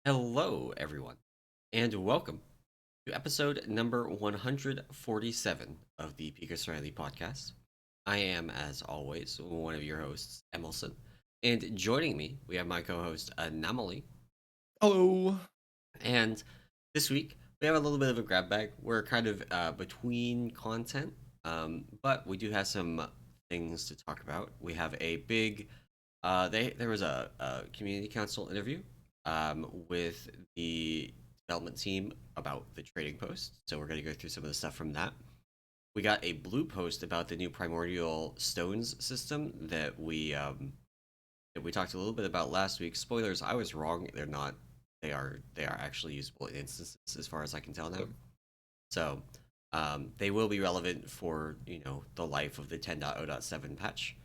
Hello, everyone, and welcome to episode number 147 of the Peak of Serenity podcast. I am, as always, one of your hosts, emallson, and joining me, we have my co host, Anomoly. Hello. And this week, we have a little bit of a grab bag. We're kind of between content, but we do have some things to talk about. We have a big there was a community council interview with the development team about the trading post. So we're going to go through some of the stuff from that. We got a blue post about the new Primordial Stones system that we talked a little bit about last week. Spoilers: I was wrong. They're not. They are actually usable in instances as far as I can tell now. So they will be relevant for the life of the 10.0.7 patch.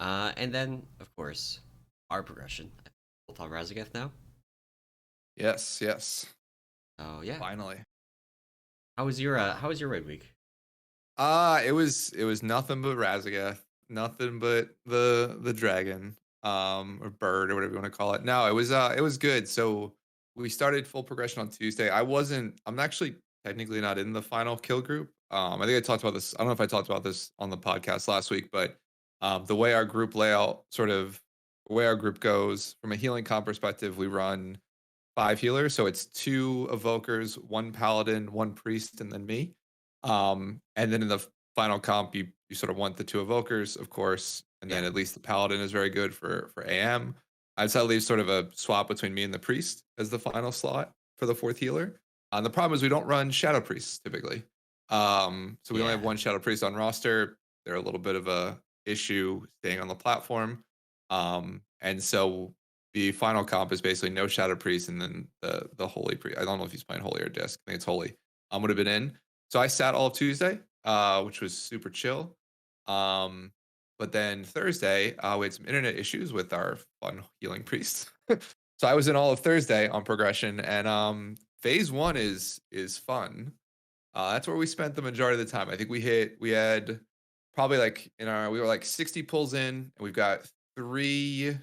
And then, of course, our progression. Built on Raszageth now. Yes. Oh yeah. Finally. How was your raid week? It was nothing but Raszageth, nothing but the dragon, or bird or whatever you want to call it. No, it was good. So we started full progression on Tuesday. I'm actually technically not in the final kill group. I think I talked about this. I don't know if I talked about this on the podcast last week, but the way our group layout the way our group goes from a healing comp perspective, we run five healers. So it's two evokers, one paladin, one priest, and then me. And then in the final comp, you sort of want the two evokers, of course, and then Yeah. at least the paladin is very good for AM. I'd say leave sort of a swap between me and the priest as the final slot for the fourth healer. The problem is we don't run shadow priests typically. So we only have Yeah. one shadow priest on roster. They're a little bit of a issue staying on the platform. And so the final comp is basically no shadow priest and then the holy priest. I don't know if he's playing holy or disc. I think it's holy. Would have been in. So I sat all of Tuesday, which was super chill. Um, but then Thursday, we had some internet issues with our fun healing priest. So I was in all of Thursday on progression, and phase one is fun. That's where we spent the majority of the time. I think we had probably like we were like 60 pulls in, and we've got three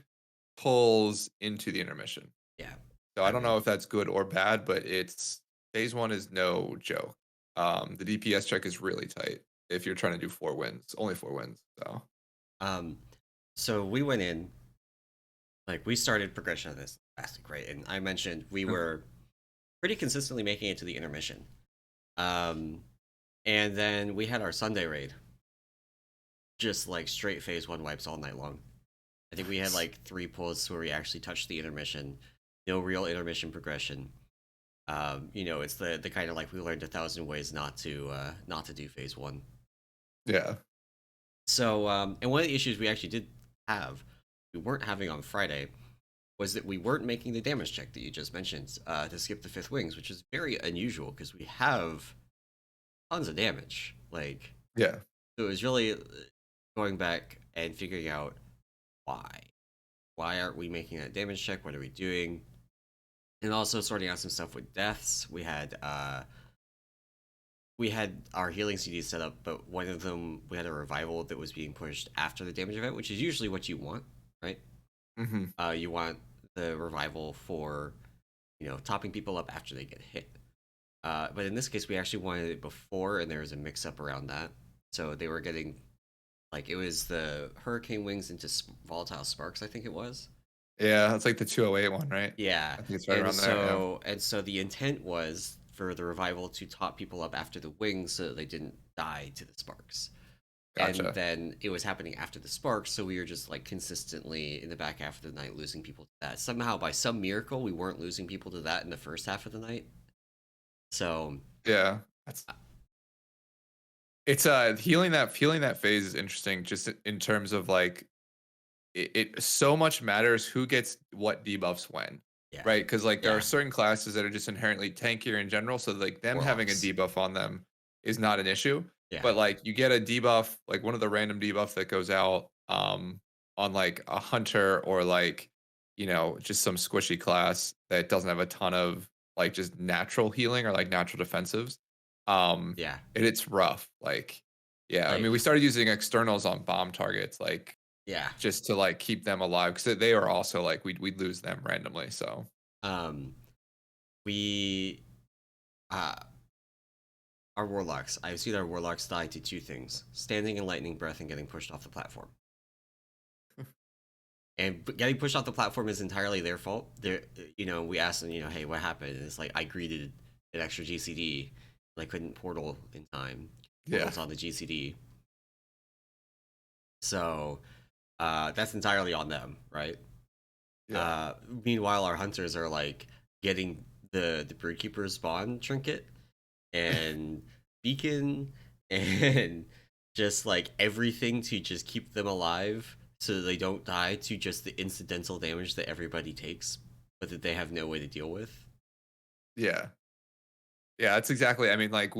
pulls into the intermission. Yeah. So I I don't mean, know if that's good or bad, but it's phase one is no joke. The DPS check is really tight if you're trying to do 4 wins, only 4 wins. So um, so we went in like we started progression of this last week, right? And I mentioned we were pretty consistently making it to the intermission. Um, and then we had our Sunday raid, just like straight phase one wipes all night long. I think we had nice. like three pulls where we actually touched the intermission. No real intermission progression. It's the kind of like we learned 1,000 ways not to do phase one. Yeah. So and one of the issues we actually did have, we weren't having on Friday, was that we weren't making the damage check that you just mentioned to skip the fifth wings, which is very unusual because we have tons of damage. Like Yeah. so it was really going back and figuring out why. Why aren't we making that damage check? What are we doing? And also sorting out some stuff with deaths. We had our healing CDs set up, but one of them we had a revival that was being pushed after the damage event, which is usually what you want, right? Hmm. You want the revival for topping people up after they get hit. But in this case, we actually wanted it before, and there was a mix-up around that. So they were getting like it was the hurricane wings into volatile sparks, I think it was. Yeah. It's like the 208 one, right? Yeah, I think it's right and around there. Yeah. so the intent was for the revival to top people up after the wings so that they didn't die to the sparks. And Gotcha. then it was happening after the sparks, so we were just like consistently in the back half of the night losing people to that. Somehow, by some miracle, we weren't losing people to that in the first half of the night. So, Yeah. That's uh, it's healing that phase is interesting just in terms of like it so much matters who gets what debuffs when, yeah, right? Because like there are yeah, certain classes that are just inherently tankier in general, so like them having a warlocks, debuff on them is not an issue. yeah, But like you get a debuff, like one of the random debuffs that goes out on like a hunter or like just some squishy class that doesn't have a ton of like just natural healing or like natural defensives. yeah. And it's rough. Like yeah, I mean we Like, started using externals on bomb targets like yeah. just to like keep them alive because they are also like we'd lose them randomly. So Um, we uh our warlocks. I've seen our warlocks die to two things: standing in lightning breath and getting pushed off the platform. And getting pushed off the platform is entirely their fault. We asked them, hey, what happened? And it's like I greeted an extra GCD, and I couldn't portal in time. Yeah. Portals on the GCD, so that's entirely on them, right? Yeah. Meanwhile, our hunters are like getting the Broodkeeper's spawn trinket and beacon and just like everything to just keep them alive so they don't die to just the incidental damage that everybody takes, but that they have no way to deal with. Yeah. Yeah, that's exactly. I mean, like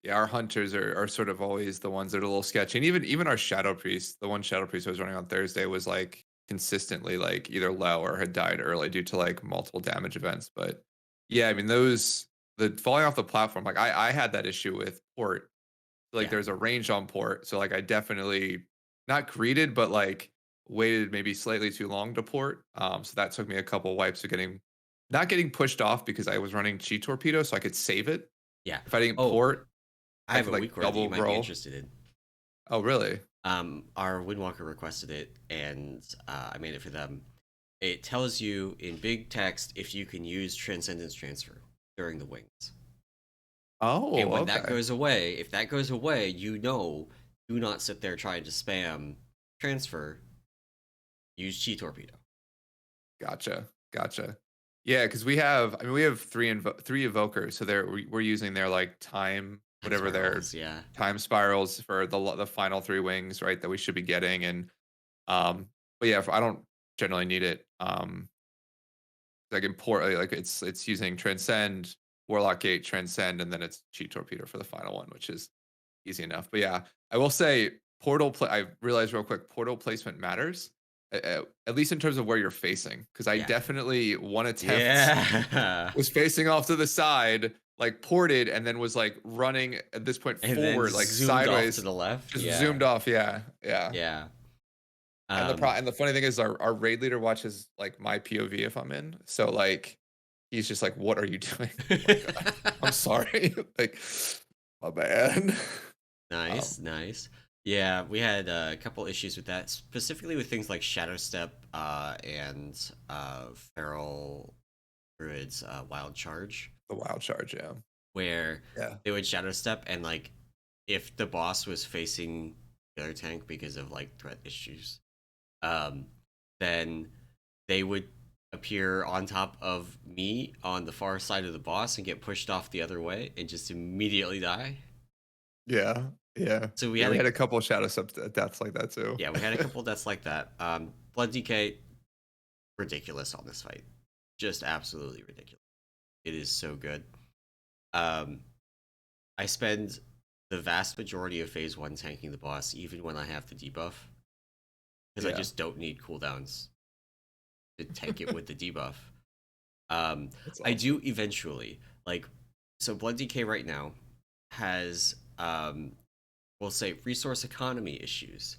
our hunters are sort of always the ones that are a little sketchy, and even our shadow priest, the one shadow priest I was running on Thursday, was like consistently like either low or had died early due to like multiple damage events. But yeah, I mean the falling off the platform. Like I had that issue with port. Like Yeah, there's a range on port, so like I definitely not greeted, but like waited maybe slightly too long to port. So that took me a couple wipes of getting not getting pushed off because I was running chi torpedo, so I could save it. yeah. If I didn't Oh, port, I I have could a weak like word that you double might be roll. interested in. Oh, really? Our Windwalker requested it, and I made it for them. It tells you in big text if you can use Transcendence Transfer during the wings. And Oh, when that okay. goes away, if that goes away, do not sit there trying to spam transfer. Use Chi Torpedo. Gotcha. Gotcha. Yeah, because we have three evokers, so we're using their like time, Time whatever their spirals, yeah. time spirals for the final three wings, right? That we should be getting, and but yeah, if I don't generally need it. Like import, like it's using transcend, warlock gate, transcend, and then it's cheat torpedo for the final one, which is easy enough. But yeah, I will say I realized real quick, portal placement matters, at least in terms of where you're facing, because I Yeah. definitely one attempt Yeah. was facing off to the side, like ported, and then was like running at this point And then forward, like zoomed off to sideways, the left. just Yeah. zoomed off. Yeah, yeah. Yeah. And Um, and the funny thing is, our raid leader watches like my POV if I'm in, so like he's just like, "What are you doing?" I'm like, "I'm sorry, like my bad." nice, Um, nice. Yeah, we had a couple issues with that, specifically with things like Shadow Step and Feral Druid's Wild Charge, the wild charge, yeah, where yeah, they would Shadow Step and like if the boss was facing the other tank because of like threat issues, um, then they would appear on top of me on the far side of the boss and get pushed off the other way and just immediately die. yeah, yeah, So we yeah. had We a had a couple of shadow sub deaths like that too. yeah, we had a couple deaths like that. Blood DK ridiculous on this fight, just absolutely ridiculous. It is so good. Um, I spend the vast majority of phase one tanking the boss, even when I have the debuff, because I Yeah, just don't need cooldowns to tank it with the debuff. Um, that's I do awesome. eventually like so Blood DK right now has we'll say resource economy issues.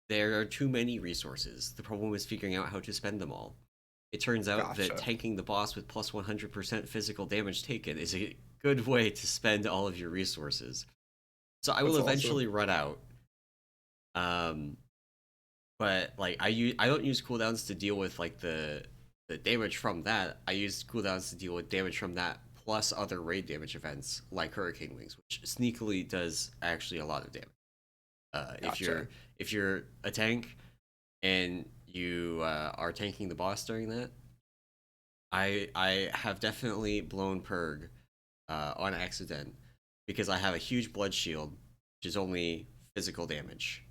There are too many resources. The problem is figuring out how to spend them all. It turns out that Gotcha. tanking the boss with plus 100% physical damage taken is a good way to spend all of your resources. So I will That's awesome. eventually run out. Um, but like I don't use cooldowns to deal with like the damage from that. I use cooldowns to deal with damage from that plus other raid damage events like Hurricane Wings, which sneakily does actually a lot of damage. If Gotcha. you're a tank and you are tanking the boss during that, I have definitely blown Purg on accident because I have a huge blood shield, which is only physical damage,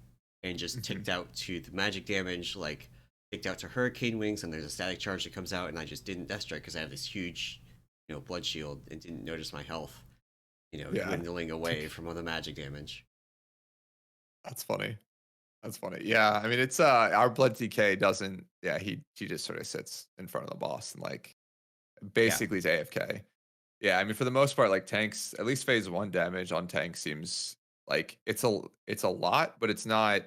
and just Mhm. ticked out to the magic damage, like ticked out to Hurricane Wings, and there's a static charge that comes out, and I just didn't death strike because I have this huge, blood shield and didn't notice my health, Yeah, dwindling away from all the magic damage. that's funny. That's funny. Yeah, I mean, it's our blood DK doesn't. Yeah, he just sort of sits in front of the boss and like Yeah, basically is AFK. Yeah, I mean, for the most part, like tanks, at least phase one damage on tanks seems like it's a lot, but it's not.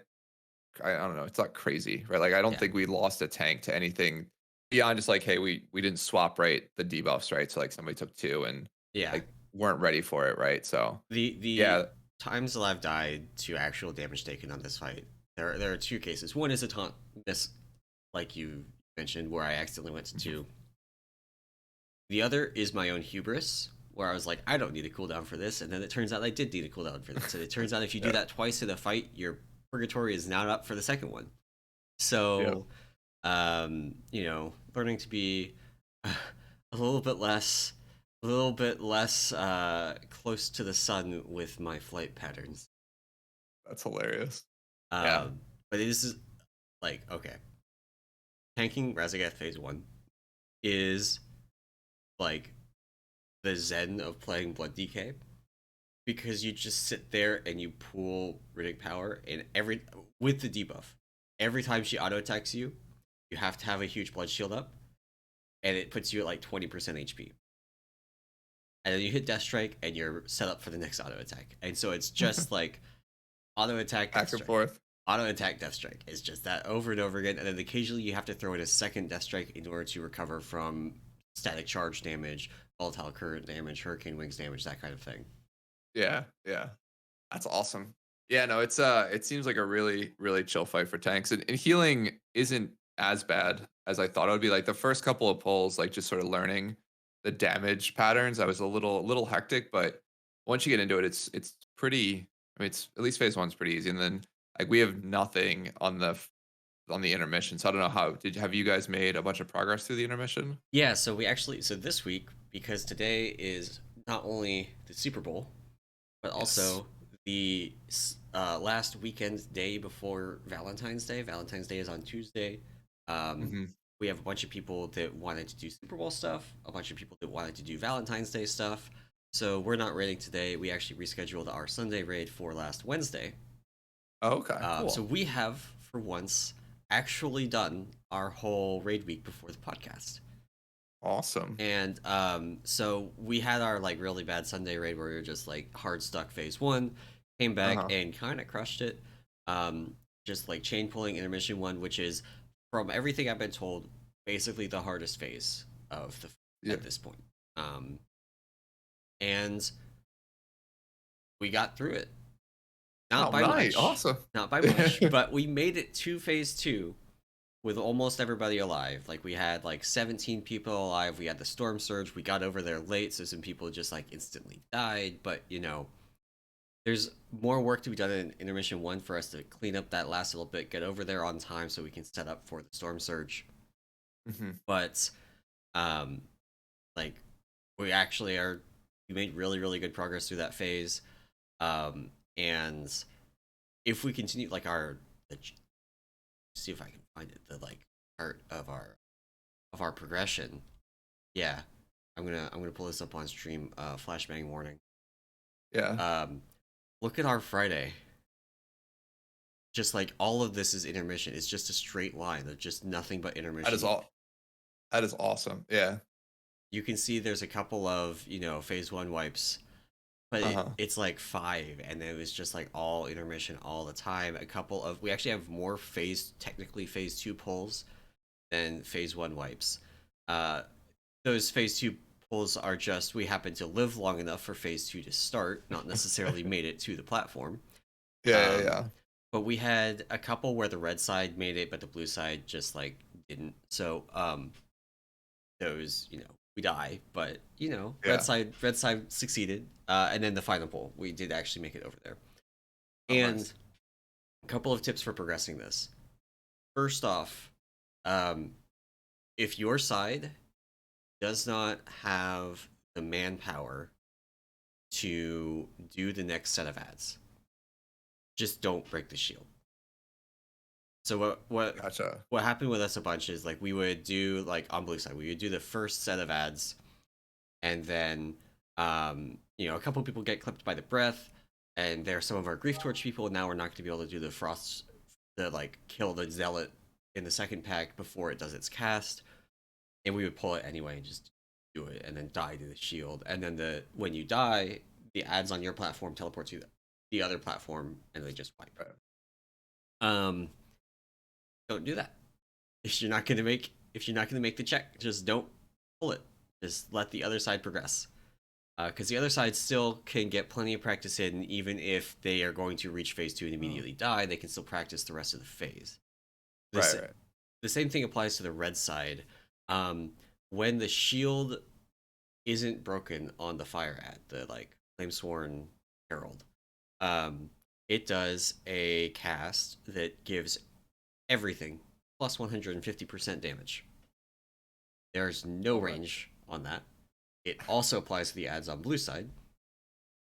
I don't know. It's not crazy, right? Like I don't yeah, think we lost a tank to anything beyond just like, hey, we didn't swap right the debuffs, right? So like somebody took two and Yeah. like weren't ready for it, right? So The yeah, times that I've died to actual damage taken on this fight, there are two cases. One is a taunt miss, like you mentioned, where I accidentally went to mhm. two. The other is my own hubris, where I was like, I don't need a cooldown for this, and then it turns out I did need a cooldown for this. And it turns out if you do Yeah, that twice in a fight, your purgatory is now up for the second one. yeah, So, learning to be a a little bit less close to the sun with my flight patterns. that's hilarious. Yeah, Um, but it is like okay, tanking Raszageth phase one is like the zen of playing Blood DK because you just sit there and you pool Riddick power and every with the debuff. Every time she auto attacks you, you have to have a huge blood shield up, and it puts you at like 20% HP. And then you hit Death Strike, and you're set up for the next auto attack. And so it's just like auto attack, Death back and Strike, forth. auto attack, Death Strike. It's just that over and over again. And then occasionally you have to throw in a second Death Strike in order to recover from static charge damage, volatile current damage, hurricane wings damage, that kind of thing. Yeah, yeah. That's awesome. Yeah, no, it seems like a really, really chill fight for tanks. And healing isn't as bad as I thought it would be. Like the first couple of pulls, like just sort of learning the damage patterns, I was a little hectic, but once you get into it, it's pretty I mean it's at least phase one's pretty easy. And then like we have nothing on the intermission. So I don't know how have you guys made a bunch of progress through the intermission? Yeah, so this week, because today is not only the Super Bowl, but Yes. also the last weekend day before Valentine's Day. Valentine's Day is on Tuesday. Um, Hmm. we have a bunch of people that wanted to do Super Bowl stuff, a bunch of people that wanted to do Valentine's Day stuff. So we're not raiding today. We actually rescheduled our Sunday raid for last Wednesday. Oh, okay, So cool. we have, for once, actually done our whole raid week before the podcast. Awesome. And so we had our like really bad Sunday raid where we were just like hard stuck phase one, came back Uh-huh. and kind of crushed it. Just like chain pulling intermission one, which is from everything I've been told, basically the hardest phase of the Yeah. at this point. Um, and we got through it, not Oh, by nice. much, Awesome. not by much, but we made it to phase two with almost everybody alive. Like we had like 17 people alive. We had the storm surge. We got over there late, so some people just like instantly died. But there's more work to be done in intermission one for us to clean up that last little bit, get over there on time, so we can set up for the storm surge. Hmm. But um, like we actually are. We made really really good progress through that phase. And if we continue like see if I can find it, the like part of our progression. Yeah, I'm gonna pull this up on stream. Flashbang warning. Yeah. Um, look at our Friday. Just like all of this is intermission. It's just a straight line of just nothing but That is intermission. all. That is awesome. Yeah. You can see there's a couple of phase one wipes, but Uh-huh. it's like five, and it was just like all intermission all the time. A couple of we actually have more technically phase two pulls than phase one wipes. Uh, those phase two pulls are just we happen to live long enough for phase two to start, not necessarily made it to the platform. Yeah, yeah, Um, yeah. but we had a couple where the red side made it, but the blue side just like didn't. So those we die, but Yeah. red side succeeded, and then the final pull we did actually make it over there. Oh, And nice. a couple of tips for progressing this. First off, um, if your side does not have the manpower to do the next set of ads, just don't break the shield. So Gotcha. what happened with us a bunch is like we would do like on blue side we would do the first set of ads, and then a couple people get clipped by the breath, and they're some of our grief torch people. And now we're not going to be able to do the frost, the like kill the zealot in the second pack before it does its cast, and we would pull it anyway and just do it and then die to the shield. And then when you die, the ads on your platform teleport to the other platform and they just wipe. Right. Um, don't do that. You're not going to make if you're not going to make the check, just don't pull it. Just let the other side progress. Because the other side still can get plenty of practice in, even if they are going to reach phase 2 and Oh. immediately die, they can still practice the rest of the phase. Right, This, right. the same thing applies to the red side. When the shield isn't broken on the fire at the like Flamesworn Herald, um, it does a cast that gives everything plus 150% damage. There's no All right. range on that. It also applies to the ads on blue side.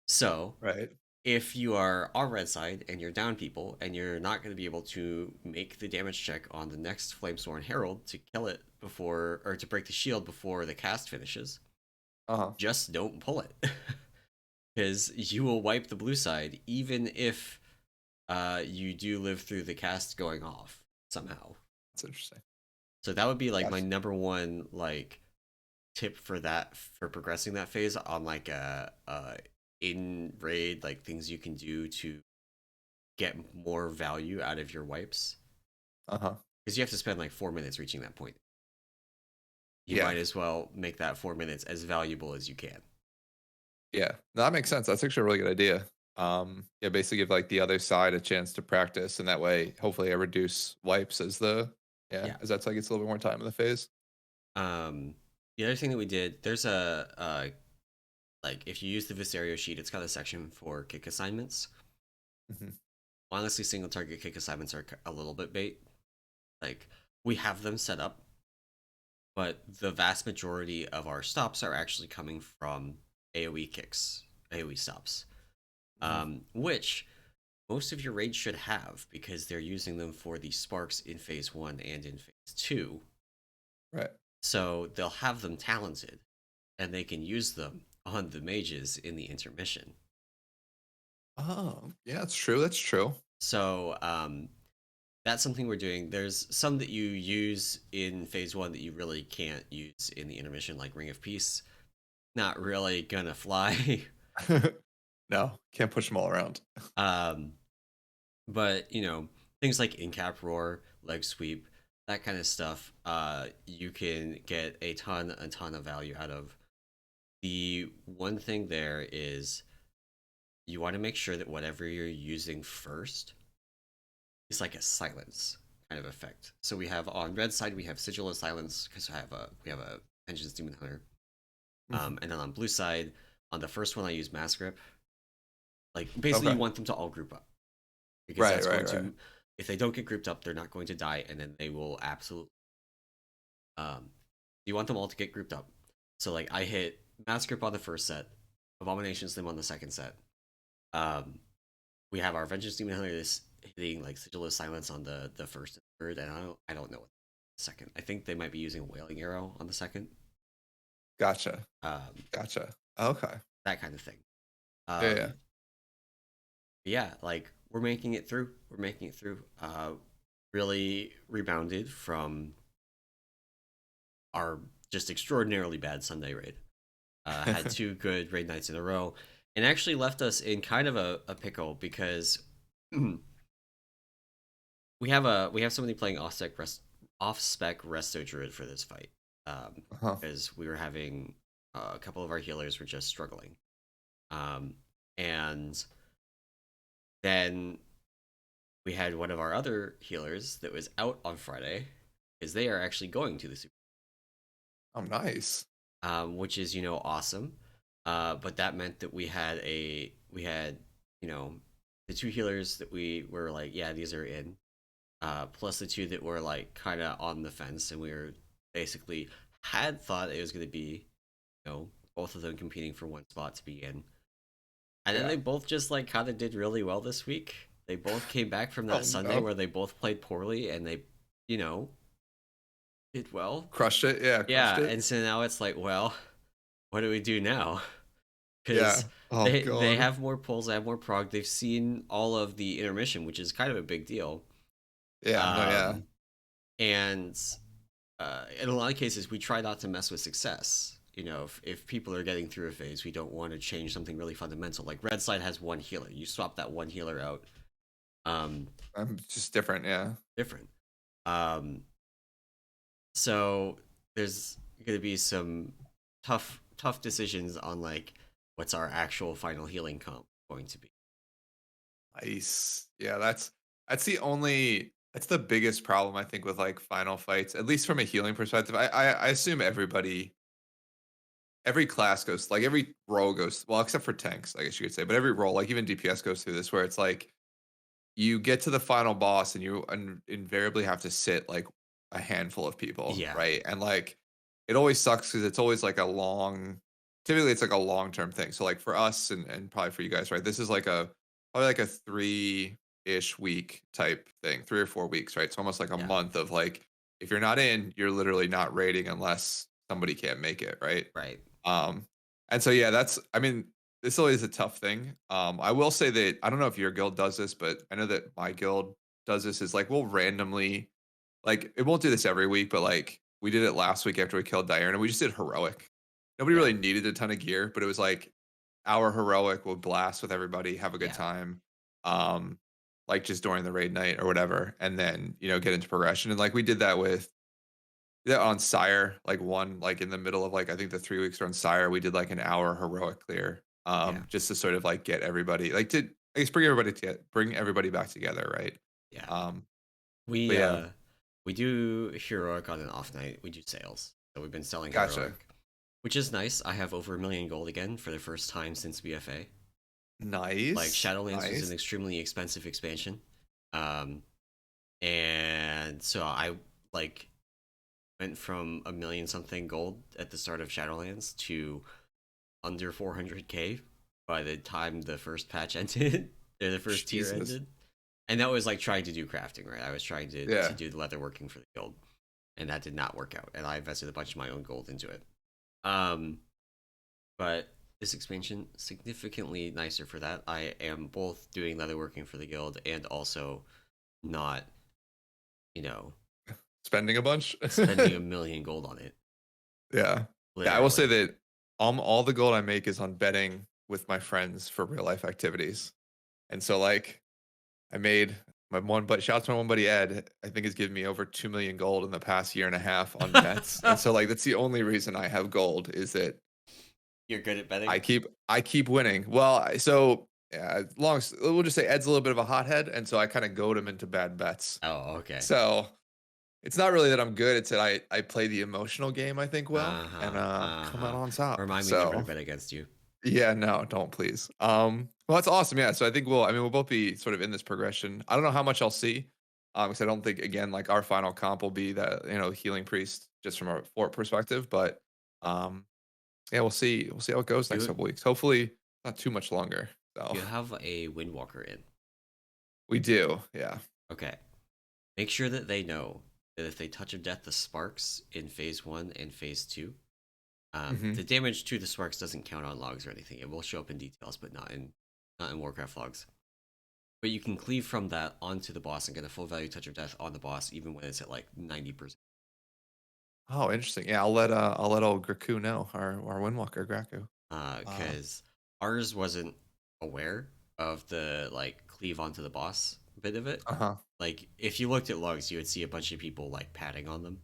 So Right. if you are on red side and you're down people and you're not going to be able to make the damage check on the next Flamesworn Herald to kill it before, or to break the shield before the cast finishes, Uh-huh. just don't pull it. Because you will wipe the blue side even if you do live through the cast going off somehow. That's interesting. So that would be like my Gotcha. number one like tip for that, for progressing that phase on like a in raid, like things you can do to get more value out of your wipes, Uh-huh. because you have to spend like 4 minutes reaching that point. You Yeah. might as well make that 4 minutes as valuable as you can. Yeah. No, that makes sense. That's actually a really good idea. Yeah, basically give like the other side a chance to practice, and that way, hopefully, I reduce wipes as Yeah. as that side gets a little bit more time in the phase. um the other thing that we did, there's a like if you use the Visario sheet, it's got a section for kick assignments. Hmm. Honestly, single target kick assignments are a little bit bait. Like, we have them set up, but the vast majority of our stops are actually coming from AoE kicks, AoE stops, Hmm. which most of your raids should have, because they're using them for the sparks in phase 1 and in phase 2. Right. So they'll have them talented, and they can use them on the mages in the intermission. Oh, yeah, that's true. That's true. So that's something we're doing. There's some that you use in phase 1 that you really can't use in the intermission, like Ring of Peace. Not really gonna fly. No, can't push them all around. um, but things like in-cap roar, leg sweep, that kind of stuff, you can get a ton of value out of. The one thing there is you want to make sure that whatever you're using first is like a silence kind of effect. So we have on red side, we have Sigil of Silence, because we have a Vengeance Demon Hunter. Mhm. And then on blue side, on the first one I use Mass Grip. Like, basically Okay. you want them to all group up, because Right, that's going right, right. to, if they don't get grouped up, they're not going to die, and then they will absolutely, you want them all to get grouped up. So like I hit Mass Grip on the first set, Abomination Slim on the second set. um we have our Vengeance Demon Hunter is hitting like Sigil of Silence on the first and third, and I don't know what the second. I think they might be using Wailing Arrow on the second. Gotcha. um Gotcha. Okay. that kind of thing. Yeah, yeah. um yeah, like we're making it through. Really rebounded from our just extraordinarily bad Sunday raid. Had two good raid nights in a row, and actually left us in kind of a pickle, because we have somebody playing off spec Resto Druid for this fight, Uh-huh. because we were having a couple of our healers were just struggling, and then we had one of our other healers that was out on Friday, because they are actually going to the Super, Oh, nice. which is awesome. But that meant that we had the two healers that we were like, yeah, these are in, plus the two that were like kind of on the fence, and we were basically had thought it was going to be both of them competing for one spot to be in, and then Yeah. they both just like kind of did really well this week. They both came back from Oh, that Sunday no. where they both played poorly, and they you know did well. Crushed it. Yeah, crushed Yeah, it. and so now it's like, well, what do we do now? Yeah. Because Oh, they God. have more pulls, they have more prog, they've seen all of the intermission, which is kind of a big deal. Yeah, no, yeah. um and in a lot of cases we try not to mess with success. If people are getting through a phase, we don't want to change something really fundamental. Like red side has one healer, you swap that one healer out, um I'm just different, yeah. different. um So there's gonna be some tough decisions on like what's our actual final healing comp going to be. Nice. Yeah, that's the only that's the biggest problem I think with like final fights, at least from a healing perspective. I assume every class goes like every role goes well, except for tanks, I guess you could say, but every role, like even DPS goes through this where it's like you get to the final boss and you invariably have to sit like a handful of people, Yeah, right? And like it always sucks because it's always like a long, typically it's like a long term thing. So like for us and probably for you guys, right? This is like a probably like a 3-ish week type thing, 3 or 4 weeks, right? It's almost like a yeah, month of like if you're not in, you're literally not raiding unless somebody can't make it, right? right. Um, and so yeah, that's I mean, this always a tough thing. I will say that I don't know if your guild does this, but I know that my guild does this. Is like we'll randomly, like it won't do this every week, but like we did it last week after we killed Diana. We just did heroic. Nobody Yeah, really needed a ton of gear, but it was like our heroic will blast with everybody, have a good yeah, time. Um, like just during the raid night or whatever, and then get into progression. And like we did that with yeah, on Sire, like one, like in the middle of like I think the 3 weeks on Sire, we did like an hour heroic clear, yeah, just to sort of like get everybody, like to I guess bring everybody back together, right? yeah. Um, but We yeah, uh we do heroic on an off night. We do sales. So we've been selling gotcha. heroic, which is nice. I have over 1 million gold again for the first time since BFA. Like Nice, Shadowlands was an nice. extremely expensive expansion. Um and so I like went from 1 million something gold at the start of Shadowlands to under 400k by the time the first patch ended, or the first tier Jesus, ended. And that was like trying to do crafting, right? I was trying to yeah. do the leatherworking for the guild, and that did not work out. And I invested a bunch of my own gold into it. Um, but this expansion significantly nicer for that. I am both doing leatherworking for the guild and also not, you know, Spending a bunch. spending 1 million gold on it. Yeah, yeah. I will say Literally. that all the gold I make is on betting with my friends for real life activities, and so like I made my one, but shout out to my one buddy Ed. I think has given me over 2 million gold in the past year and a half on bets, and so like that's the only reason I have gold is that You're good at betting? I keep winning. Well, so yeah, we'll just say Ed's a little bit of a hothead, and so I kind of goad him into bad bets. Oh, okay. So it's not really that I'm good; it's that I play the emotional game I think well, Uh and huh. Uh come out huh. on top. Remind me never to So bet against you. yeah, no, don't please. Well, that's awesome. Yeah, so I think we'll both be sort of in this progression. I don't know how much I'll see, because I don't think again like our final comp will be that healing priest just from a fort perspective, but um, yeah, we'll see how it goes next You couple weeks. Hopefully, not too much longer. So you have a Windwalker in. we do, yeah. Okay. Make sure that they know that if they touch of death the sparks in phase one and phase two, Hmm. the damage to the sparks doesn't count on logs or anything. It will show up in details, but not in Warcraft logs. But you can cleave from that onto the boss and get a full value touch of death on the boss, even when it's at like 90%. Oh, interesting. Yeah, I'll let old Graku know our Windwalker Graku. Because ours wasn't aware of the like cleave onto the boss bit of it. Uh-huh. Like if you looked at logs, you would see a bunch of people like padding on them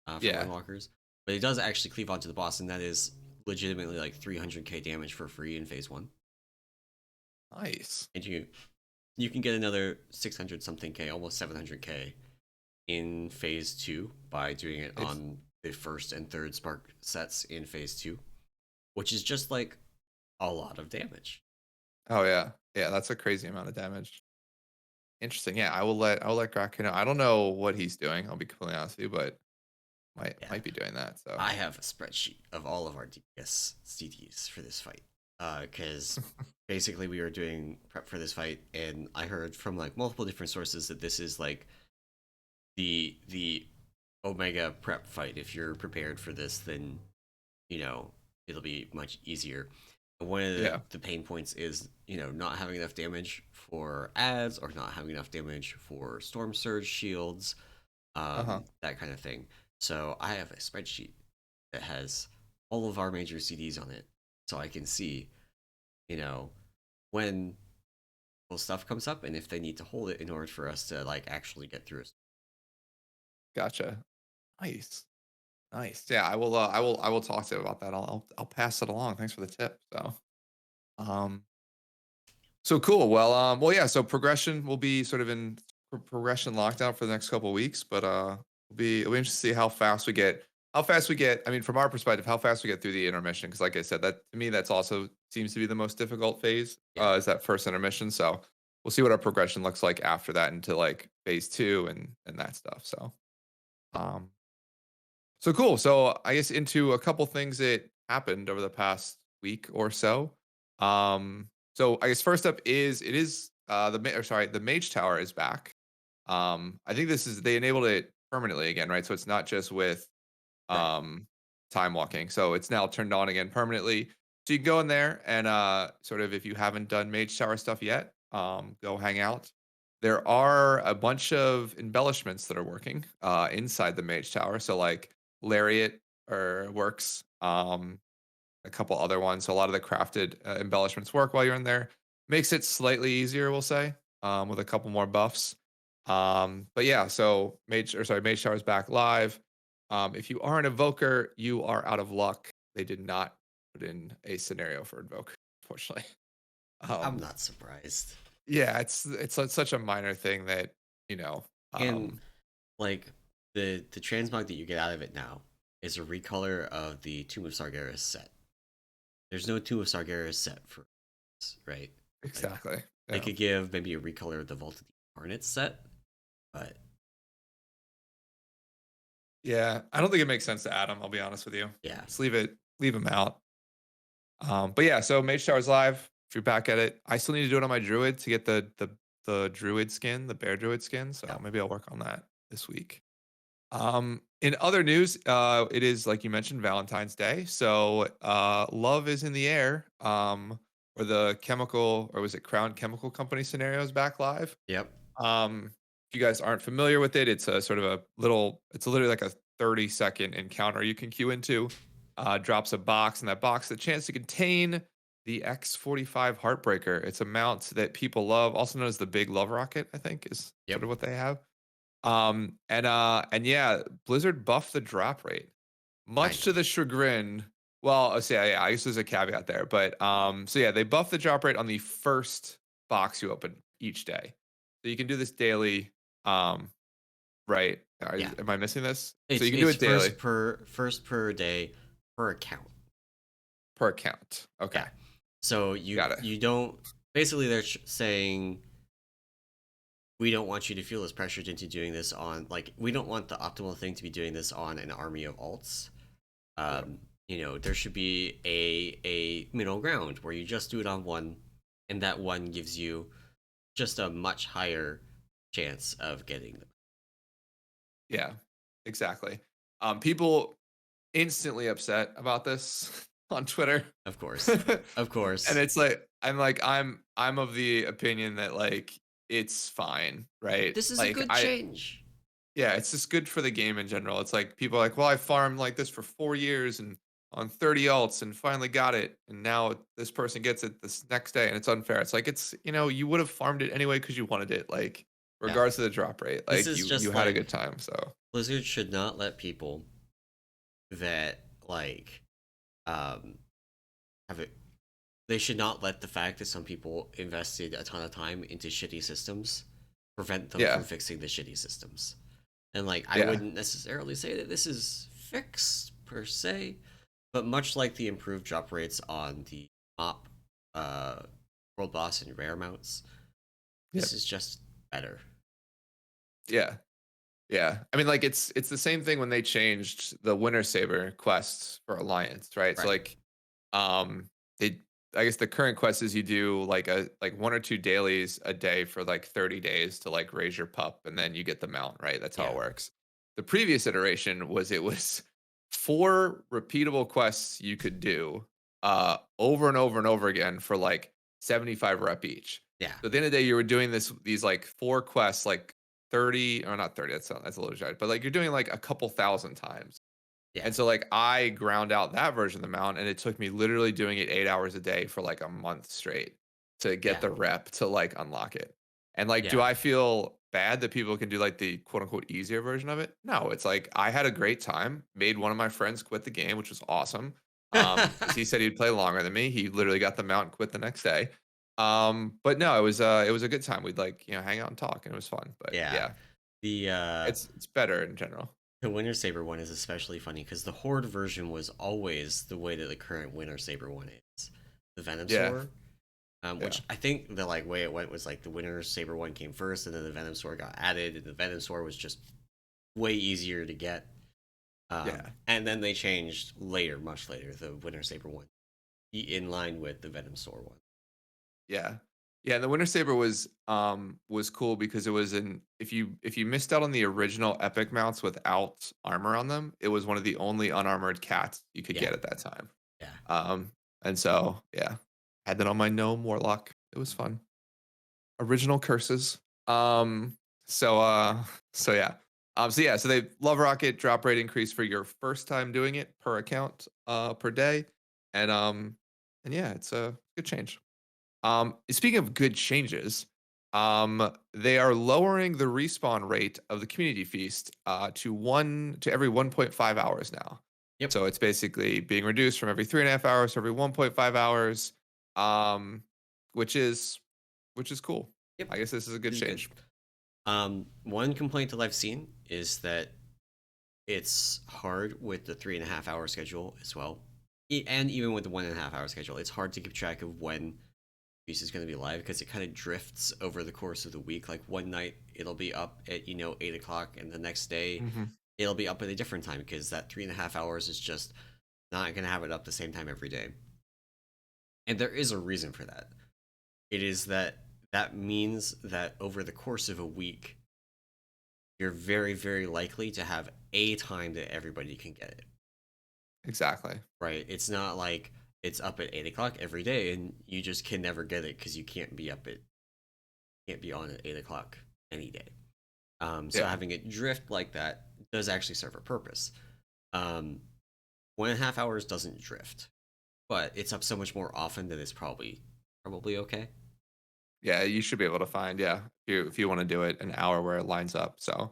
for Yeah. Windwalkers. But it does actually cleave onto the boss, and that is legitimately like 300k damage for free in phase one. Nice. And you can get another 600 something k, almost 700k in phase two by doing it It's on the first and third spark sets in phase two, which is just like a lot of damage. oh yeah. Yeah, that's a crazy amount of damage. Interesting. Yeah, I will let Graku know. I don't know what he's doing. I'll be completely honest with you, but might Yeah, might be doing that. So I have a spreadsheet of all of our DPS CDs for this fight. Because basically we were doing prep for this fight, and I heard from like multiple different sources that this is like the Omega prep fight. If you're prepared for this, then you know it'll be much easier. One of yeah. the pain points is not having enough damage for ads or not having enough damage for storm surge shields, Uh-huh. that kind of thing. So I have a spreadsheet that has all of our major CDs on it, so I can see you know when cool stuff comes up and if they need to hold it in order for us to like actually get through it. Gotcha. Nice. Nice. Yeah, I will talk to him about that. I'll pass it along. Thanks for the tip. Um, so cool. Well, yeah. So progression will be sort of in progression lockdown for the next couple of weeks, but it'll be interesting to see how fast we get. How fast we get. I mean, from our perspective, how fast we get through the intermission. Because, like I said, that to me, that's also seems to be the most difficult phase. Yeah. Is that first intermission? So we'll see what our progression looks like after that into like phase two and that stuff. Um, so cool. So I guess into a couple things that happened over the past week or so. So I guess first up is it is the Mage Tower is back. I think this is they enabled it permanently again, right? So it's not just with Right. um time walking. So it's now turned on again permanently. So you can go in there and sort of if you haven't done Mage Tower stuff yet, go hang out. There are a bunch of embellishments that are working inside the Mage Tower. So like Lariat or works. A couple other ones. So a lot of the crafted embellishments work while you're in there. Makes it slightly easier, we'll say, with a couple more buffs. But yeah, so Mage Tower is back live. If you are an evoker, you are out of luck. They did not put in a scenario for invoker, unfortunately. I'm Um, not surprised. yeah, such a minor thing that you know. And like the transmog that you get out of it now is a recolor of the Tomb of Sargeras set. There's no Tomb of Sargeras set for this, right? Like Exactly. they Yeah. could give maybe a recolor of the Vault of the Incarnates set, but Yeah. I don't think it makes sense to add them, I'll be honest with you. yeah. Just leave them out. But yeah, so Mage Tower's live. If you're back at it, I still need to do it on my druid to get the druid skin, the bear druid skin. So Yep. maybe I'll work on that this week. In other news, it is like you mentioned, Valentine's Day. So love is in the air. Or the chemical, or was it Crown Chemical Company scenarios back live? Yep. If you guys aren't familiar with it, it's a sort of a little, it's literally like a 30-second encounter you can queue into. Drops a box, and that box the chance to contain the X45 Heartbreaker. It's a mount that people love, also known as the Big Love Rocket, I think is Yep. sort of what they have. And yeah, Blizzard buffed the drop rate, much to Finally. the chagrin. Well, I say yeah, I guess there's a caveat there, but so yeah, they buffed the drop rate on the first box you open each day. So you can do this daily. Um, right? Yeah. Am I missing this? So It's you can do it's it daily first per day per account. per account. Okay, Yeah. So got it. you don't basically they're saying we don't want you to feel as pressured into doing this on like we don't want the optimal thing to be doing this on an army of alts. Yep. There should be a middle ground where you just do it on one, and that one gives you just a much higher chance of getting them. Yeah, exactly. People instantly upset about this on Twitter. Of course, of And course. it's like I'm of the opinion that like it's fine, right? This is a Like good change. yeah, it's just good for the game in general. It's like people are like, well, I farmed like this for 4 years and on 30 alts and finally got it, and now this person gets it this next day, and it's unfair. It's like it's you would have farmed it anyway because you wanted it, like Yeah, regards to the drop rate, this like is you just had a like good time. So Blizzard should not let people that um have it. They should not let the fact that some people invested a ton of time into shitty systems prevent them from yeah, fixing the shitty systems. And like I yeah, wouldn't necessarily say that this is fixed per se, but much like the improved drop rates on the mop uh world boss and rare mounts, yeah, this is just better. yeah. Yeah, I mean, like it's the same thing when they changed the Winter Saber quests for Alliance, right? So Right. like, they I guess the current quest is you do like a like one or two dailies a day for like 30 days to like raise your pup, and then you get the mount, right? That's how it Yeah. works. The previous iteration was it was four repeatable quests you could do over and over and over again for like 75 rep each. Yeah. So at the end of the day, you were doing these like four quests, like 30 or not 30, that's a little shy, but like you're doing like a couple thousand times. Yeah. And so like I ground out that version of the mount, and it took me literally doing it 8 hours a day for like a month straight to get Yeah. the rep to like unlock it. And like, do Yeah. I feel bad that people can do like the quote unquote easier version of it. No, it's like I had a great time. Made one of my friends quit the game, which was awesome. Because he said he'd play longer than me. He literally got the mount and quit the next day. But no, it was a good time. We'd like hang out and talk, and it was fun. But Yeah. yeah, The it's better in general. the Winter Saber one is especially funny because the Horde version was always the way that the current Winter Saber one is. The Venom Yeah, Sword, yeah. which I think the like way it went was like the Winter Saber one came first, and then the Venom Sword got added, and the Venom Sword was just way easier to get. Yeah. And then they changed later, much later, the Winter Saber one, in line with the Venom Sword one. Yeah. Yeah, and the Winter Saber was cool because it was in if you missed out on the original epic mounts without armor on them, it was one of the only unarmored cats you could Yeah, get at that time. yeah. And so yeah, had that on my gnome warlock. It was fun. Original curses. So so yeah. So yeah, so they love rocket drop rate increase for your first time doing it per account per day. And yeah, it's a good change. Speaking of good changes, they are lowering the respawn rate of the community feast to every 1.5 hours now. Yep, So it's basically being reduced from every 3.5 hours to every 1.5 hours, um, which is which is cool. yep. I guess this is a good This is good. change. One complaint that I've seen is that it's hard with the 3.5 hour schedule as well, and even with the 1.5 hour schedule, it's hard to keep track of when piece is going to be live because it kind of drifts over the course of the week. Like one night it'll be up at 8 o'clock, and the next day Hmm. it'll be up at a different time because that 3.5 hours is just not going to have it up the same time every day. And there is a reason for that. It is that that means that over the course of a week, you're very, very likely to have a time that everybody can get it. Exactly. Right? It's not like it's up at 8 o'clock every day and you just can never get it because you can't be on at 8 o'clock any day. So Yeah. having it drift like that does actually serve a purpose. 1.5 hours doesn't drift, but it's up so much more often that it's probably okay. Yeah, you should be able to find, yeah, if you want to do it an hour where it lines up. So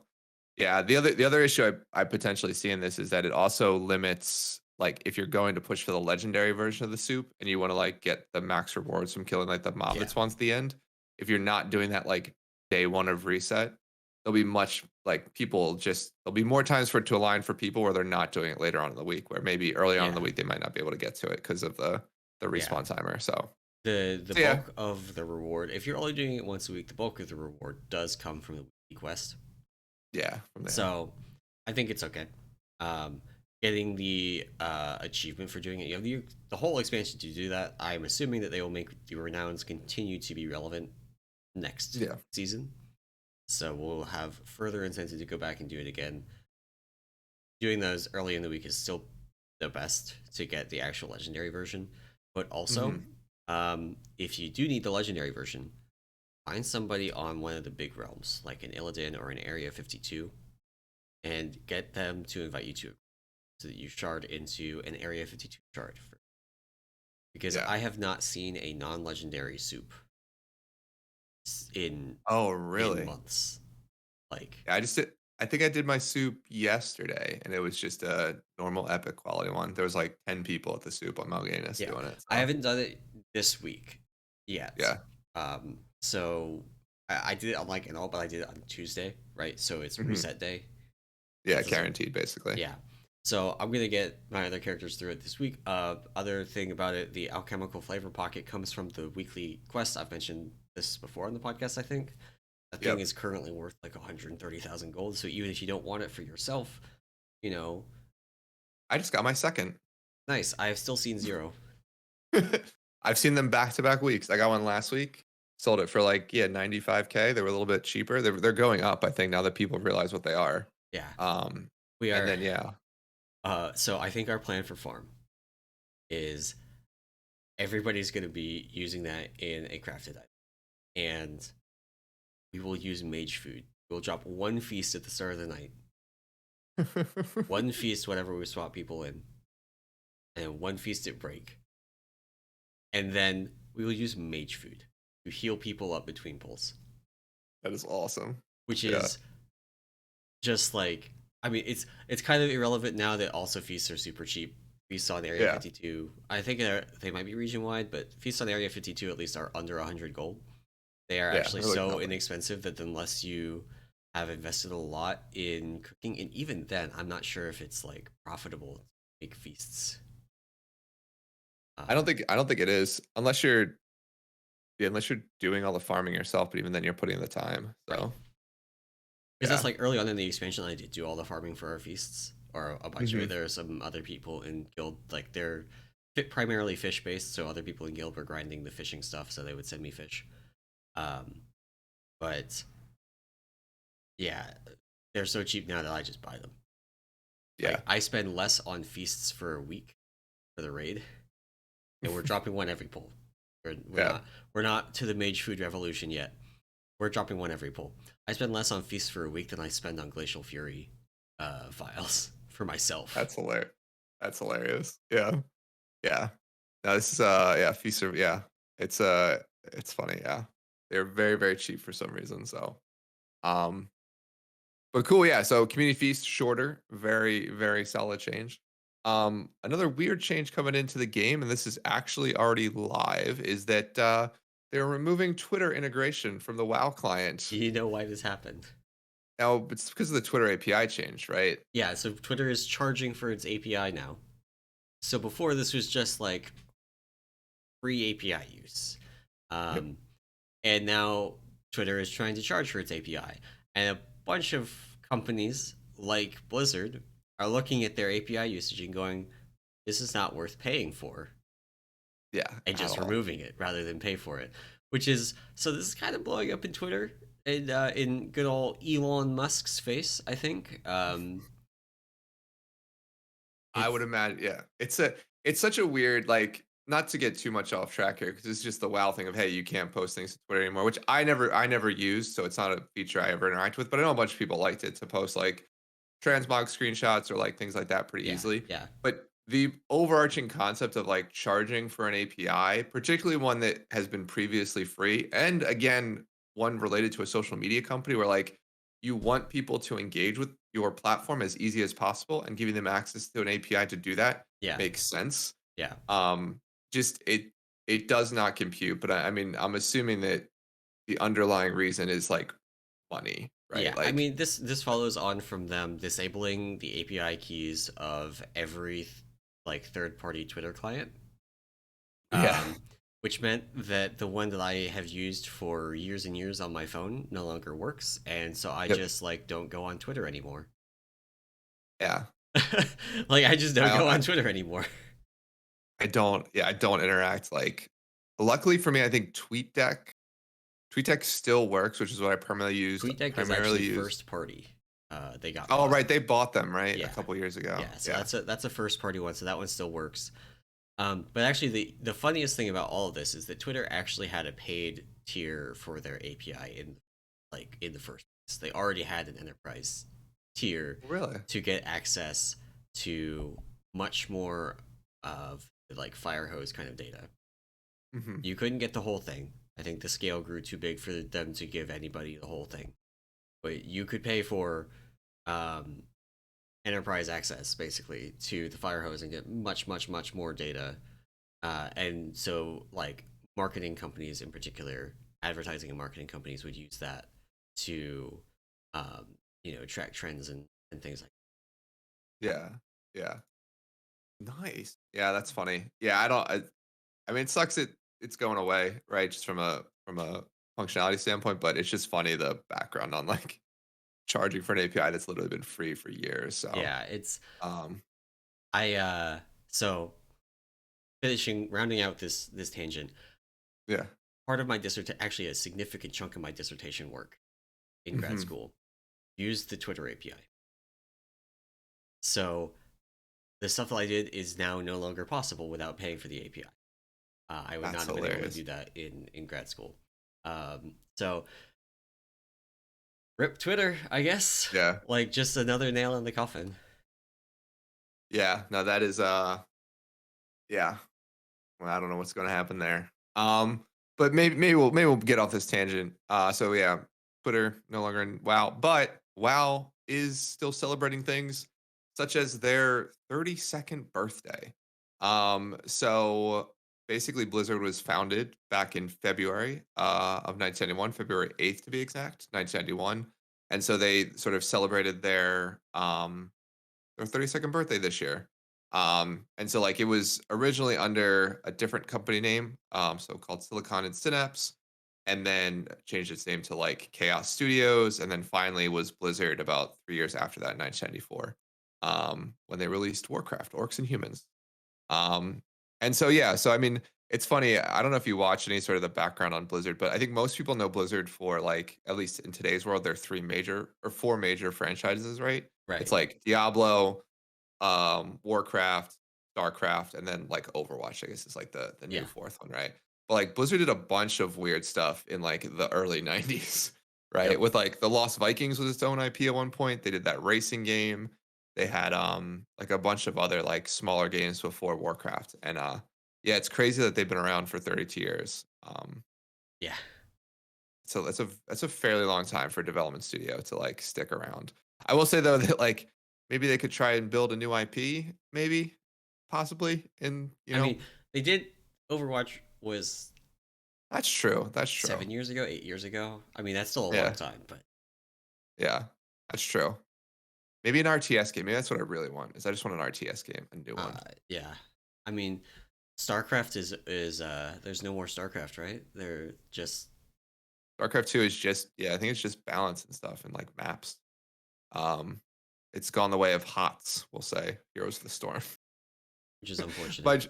yeah, the other issue I potentially see in this is that it also limits like if you're going to push for the legendary version of the soup and you want to like get the max rewards from killing like the mob that Yeah, spawns at the end, if you're not doing that like day one of reset, there'll be much like people just there'll be more times for it to align for people where they're not doing it later on in the week, where maybe early on in the yeah, week they might not be able to get to it because of the yeah. respawn timer. So The so yeah, bulk of the reward, if you're only doing it once a week, the bulk of the reward does come from the weekly quest. yeah, from there. So I think it's okay. Um, Getting the achievement for doing it, you have the whole expansion to do that. I'm assuming that they will make the renowns continue to be relevant next Yeah. season. So we'll have further incentive to go back and do it again. Doing those early in the week is still the best to get the actual legendary version. But also, Hmm. if you do need the legendary version, find somebody on one of the big realms, like an Illidan or an Area 52, and get them to invite you to it so that you shard into an Area 52 shard. Because Yeah. I have not seen a non-legendary soup in Oh, in really? months. Like, Yeah, I think I did my soup yesterday, and it was just a normal epic quality one. There was like 10 people at the soup on Mal'Ganis yeah, doing it. I So haven't done it this week yet. yeah, So I did it on like an all, but I did it on Tuesday, right? So it's hmm, reset day. yeah, It doesn't, guaranteed basically. yeah. So I'm gonna get my other characters through it this week. Other thing about it, the alchemical flavor pocket comes from the weekly quest. I've mentioned this before on the podcast, I think. That thing Yep. is currently worth like 130,000 gold. So even if you don't want it for yourself, you know, I just got my second. nice. I have still seen zero. I've seen them back to back weeks. I got one last week. Sold it for like 95K. They were a little bit cheaper. They're going up, I think, now that people realize what they are. Yeah, Um, we and are. then yeah. So I think our plan for farm is everybody's going to be using that in a crafted item, and we will use mage food. We'll drop one feast at the start of the night, one feast whenever we swap people in, and one feast at break, and then we will use mage food to heal people up between pulls. That is awesome. which Yeah. is just like, I mean, it's kind of irrelevant now that also feasts are super cheap. Feasts on Area Yeah. 52, I think they might be region wide, but feasts on Area 52 at least are under 100 gold. They are Yeah. actually They're like so nothing. inexpensive that unless you have invested a lot in cooking, and even then, I'm not sure if it's like profitable to make feasts. Um, I don't think it is unless you're yeah, unless you're doing all the farming yourself, but even then you're putting in the time. right. So Because that's yeah. like early on in the expansion, I did do all the farming for our feasts, or a bunch of it. Hmm. There are some other people in guild, like they're primarily fish based, so other people in guild were grinding the fishing stuff, so they would send me fish. Um, but yeah, they're so cheap now that I just buy them. Yeah. Like I spend less on feasts for a week for the raid, and we're dropping one every pull. We're Yeah. not to the mage food revolution yet. We're dropping one every pull. I spend less on feasts for a week than I spend on glacial fury files for myself. That's hilarious. That's hilarious. Yeah. Yeah. No, this is yeah, feast of yeah. It's funny, yeah. They're very, very cheap for some reason. So um but cool, yeah. So community feast shorter, very, very solid change. Another weird change coming into the game, and this is actually already live, is that they're removing Twitter integration from the WoW Do client. you know why this happened? Now it's because of the Twitter API change, right? Yeah, so Twitter is charging for its API now. So before this was just like free API use. Yep. Um, and now Twitter is trying to charge for its API. And a bunch of companies like Blizzard are looking at their API usage and going, this is not worth paying for, Yeah, and at just all. removing it rather than pay for it. Which is, so this is kind of blowing up in Twitter and in good old Elon Musk's face, I think. I would It's, imagine, yeah. It's such a weird like not to get too much off track here because it's just the WoW thing of hey, you can't post things to Twitter anymore, which I never used, so it's not a feature I ever interact with. But I know a bunch of people liked it to post like transmog screenshots or like things like that pretty yeah, easily. yeah, But the overarching concept of like charging for an API, particularly one that has been previously free, and again, one related to a social media company where like you want people to engage with your platform as easy as possible and giving them access to an API to do that yeah, makes sense. yeah. Um, just it does not compute, but I mean, I'm assuming that the underlying reason is like money, right? Yeah, I Like, mean this follows on from them disabling the API keys of every like third-party Twitter client, yeah, um, which meant that the one that I have used for years and years on my phone no longer works, and so I yep, just like don't go on Twitter anymore. yeah. Like I just don't go I on Twitter anymore. I don't, yeah, I don't interact. Like, luckily for me, I think TweetDeck still works, which is what I TweetDeck is actually primarily use. first party. They got Oh, bought. right, they bought them right a Yeah, couple years ago. yeah. So Yeah, that's a first party one. So that one still works. But actually, the funniest thing about all of this is that Twitter actually had a paid tier for their API in the first place. They already had an enterprise tier really. to get access to much more of the, like Firehose kind of data. Hmm. You couldn't get the whole thing. I think the scale grew too big for them to give anybody the whole thing. But you could pay for um, enterprise access basically to the Firehose and get much, much, much more data. And so, like marketing companies in particular, advertising and marketing companies would use that to, um, track trends and things like. Yeah, yeah. Nice. Yeah, that's funny. Yeah, I mean, it sucks it's going away, right? Just from a functionality standpoint, but it's just funny the background on like charging for an API that's literally been free for years. So, Yeah, it's um, I so finishing rounding out this tangent. yeah. Part of my dissertation, actually a significant chunk of my dissertation work in grad Hmm. school, used the Twitter API. So the stuff that I did is now no longer possible without paying for the API. I would That's not have been able to hilarious. do that in grad school. So rip Twitter, I guess. Yeah. Like just another nail in the coffin. Yeah. No, that is yeah. Well, I don't know what's gonna happen there. But maybe we'll get off this tangent. So yeah. Twitter, no longer in WoW, but WoW is still celebrating things such as their 32nd birthday. So basically, Blizzard was founded back in February of 1991, February 8th to be exact, 1991, and so they sort of celebrated their 32nd birthday this year. And so like it was originally under a different company name, so called Silicon and Synapse, and then changed its name to like Chaos Studios, and then finally was Blizzard about 3 years after that, in 1994, when they released Warcraft, Orcs and Humans. Um, and so yeah, so I mean, it's funny. I don't know if you watch any sort of the background on Blizzard, but I think most people know Blizzard for like, at least in today's world, there are three major or four major franchises, right? It's Right. like Diablo, Warcraft, Starcraft, and then like Overwatch, I guess is like the new Yeah. fourth one, right? But like Blizzard did a bunch of weird stuff in like the early 90s, right? Yep. With like the Lost Vikings was its own IP at one point. They did that racing game. They had like a bunch of other like smaller games before Warcraft. And yeah, it's crazy that they've been around for 32 years. Yeah. So that's a fairly long time for a development studio to like stick around. I will say though that like maybe they could try and build a new IP, maybe, possibly in I mean, they did. Overwatch was that's true. That's true. 7 years ago, 8 years ago. I mean, that's still a long Yeah, time, but yeah, that's true. Maybe an RTS game. Maybe that's what I really want. Is I just want an RTS game, a new one. yeah. I mean, StarCraft is there's no more StarCraft, right? They're just StarCraft 2 is just yeah, I think it's just balance and stuff and like maps. Um, it's gone the way of HOTS. We'll say Heroes of the Storm. which is unfortunate. my